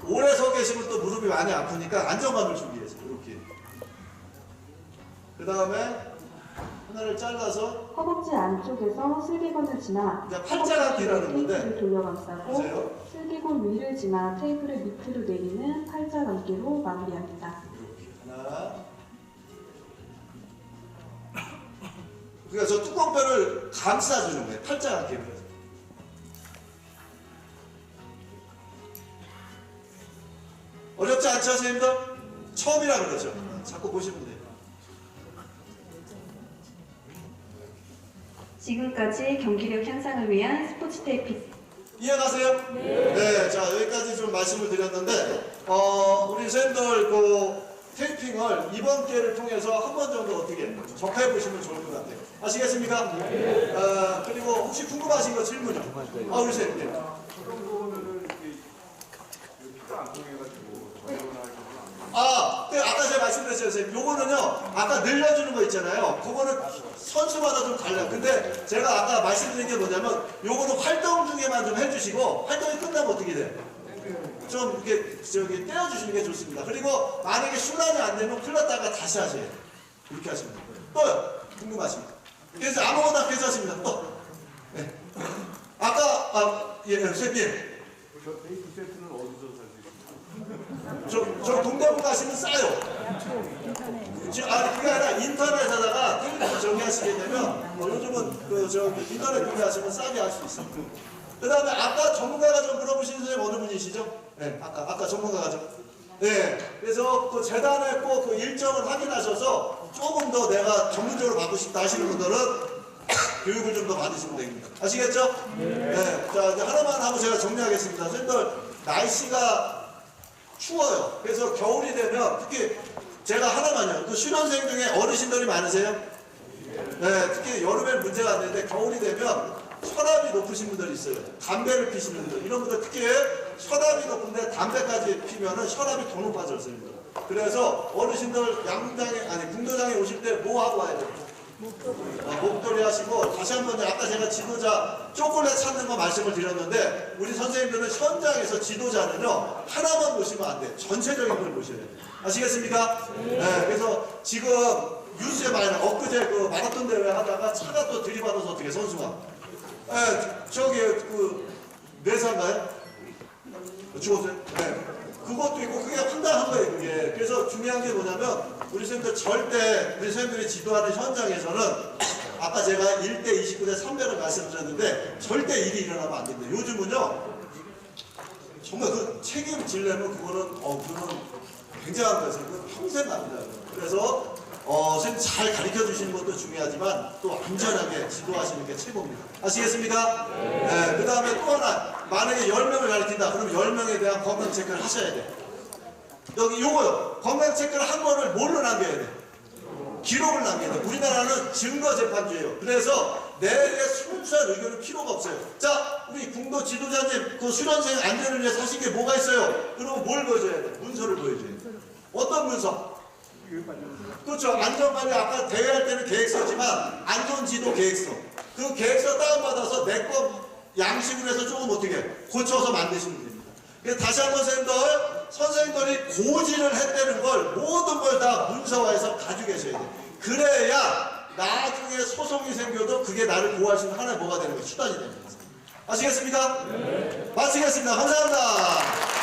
오래 서 계시면 또 무릎이 많이 아프니까 안정감을 주기 위해서 이렇게. 그 다음에 하나를 잘라서 허벅지 안쪽에서 슬개골을 지나 이제 팔자감기라는 건데 테이프를 돌려 감싸고 보세요. 슬개골 위를 지나 테이프를 밑으로 내리는 팔자감기로 마무리합니다. 이렇게 하나. 그러니까 저 뚜껑뼈를 감싸주는 거예요. 팔자감기로. 어렵지 않죠, 선생님들? 처음이라 그러죠. 자꾸 보시면 돼요. 지금까지 경기력 향상을 위한 스포츠 테이핑 이해가세요? 네. 자, 여기까지 좀 말씀을 드렸는데, 우리 선생님들 그 테이핑을 이번 기회를 통해서 한 번 정도 어떻게 접해 보시면 좋을 것 같아요. 아시겠습니까? 그리고 혹시 궁금하신 거 질문요? 우리 선생님. 아까 제가 말씀드렸어요. 선생님. 요거는요, 아까 늘려주는 거 있잖아요. 그거는 선수마다 좀 달라요. 근데 제가 아까 말씀드린 게 뭐냐면, 요거는 활동 중에만 좀 해주시고, 활동이 끝나면 어떻게 돼요? 좀 이렇게, 떼어주시는 게 좋습니다. 그리고 만약에 순환이 안 되면 큰일 났다가 다시 하세요. 이렇게 하시면 돼요. 또요. 궁금하십니까? 그래서 아무거나 괜찮습니다. 또. 네. 아까, 선생님. 저 테이프 세트는 어디서 살 수 있습니까? 저 동대문 가시면 싸요. 그게 아니라 인터넷에다가 테이프 정리하시게 되면 요즘은 인터넷 구매하시면 싸게 할 수 있어요. 그 다음에 아까 전문가가 좀 물어보신 선생님 어느 분이시죠? 네, 아까 전문가가 좀. 네, 그래서 그 재단에 꼭 그 일정을 확인하셔서 조금 더 내가 전문적으로 받고 싶다 하시는 분들은 교육을 좀 더 받으시면 됩니다. 아시겠죠? 네. 자, 이제 하나만 하고 제가 정리하겠습니다. 선생님들, 날씨가 추워요. 그래서 겨울이 되면 특히 제가 하나만요. 그 신혼생 중에 어르신들이 많으세요? 네, 특히 여름엔 문제가 안 되는데 겨울이 되면 혈압이 높으신 분들이 있어요. 담배를 피시는 분들, 이런 분들 특히 혈압이 높은데 담배까지 피면은 혈압이 더 높아졌습니다. 그래서 어르신들 양장에 아니 궁도장에 오실 때 뭐 하고 와야 돼요? 목도리 하시고, 다시 한번 아까 제가 지도자 초콜릿 찾는 거 말씀을 드렸는데 우리 선생님들은 현장에서 지도자는요 하나만 보시면 안 돼요. 전체적인 걸 보셔야 돼요. 아시겠습니까? 네, 그래서 지금 뉴스에 많이 엊그제 그 마라톤 대회 하다가 차가 또 들이받아서 어떻게 선수가 저기 그 내사인가요? 죽었어요? 네. 그것도 있고 그게 황당한 거예요. 그게. 그래서 중요한 게 뭐냐면 우리 선생님들 절대 우리 선생님들이 지도하는 현장에서는 아까 제가 1대 29대 300을 말씀드렸는데 절대 일이 일어나면 안 됩니다. 요즘은요 정말 그 책임지려면 그거는 굉장한 거예요. 그건 평생 갑니다. 그래서 선생님 잘 가르쳐 주시는 것도 중요하지만 또 안전하게 지도하시는 게 최고입니다. 아시겠습니까? 네. 그 다음에 또 하나, 만약에 10명을 가르친다 그러면 10명에 대한 건강 체크를 하셔야 돼요. 여기 요거요. 건강 체크를 한 번을 뭘로 남겨야 돼요? 기록을 남겨야 돼요. 우리나라는 증거재판주의예요. 그래서 내일의 순수한 의견은 필요가 없어요. 자, 우리 궁도 지도자님 그 수련생 안전을 위해서 하신 게 뭐가 있어요? 그러면 뭘 보여줘야 돼요? 문서를 보여줘야 돼요. 어떤 문서? 그렇죠. 안전관리 아까 대회할 때는 계획서지만 안전지도 계획서. 그 계획서 다운받아서 내 거 양식으로 해서 조금 어떻게 고쳐서 만드시면 됩니다. 그래서 다시 한번 선생님들이 고지를 했다는 걸 모든 걸 다 문서화해서 가지고 계셔야 돼요. 그래야 나중에 소송이 생겨도 그게 나를 보호할 수 있는 하나의 뭐가 되는 거예요? 수단이 되는 거예요. 아시겠습니까? 네. 마치겠습니다. 감사합니다.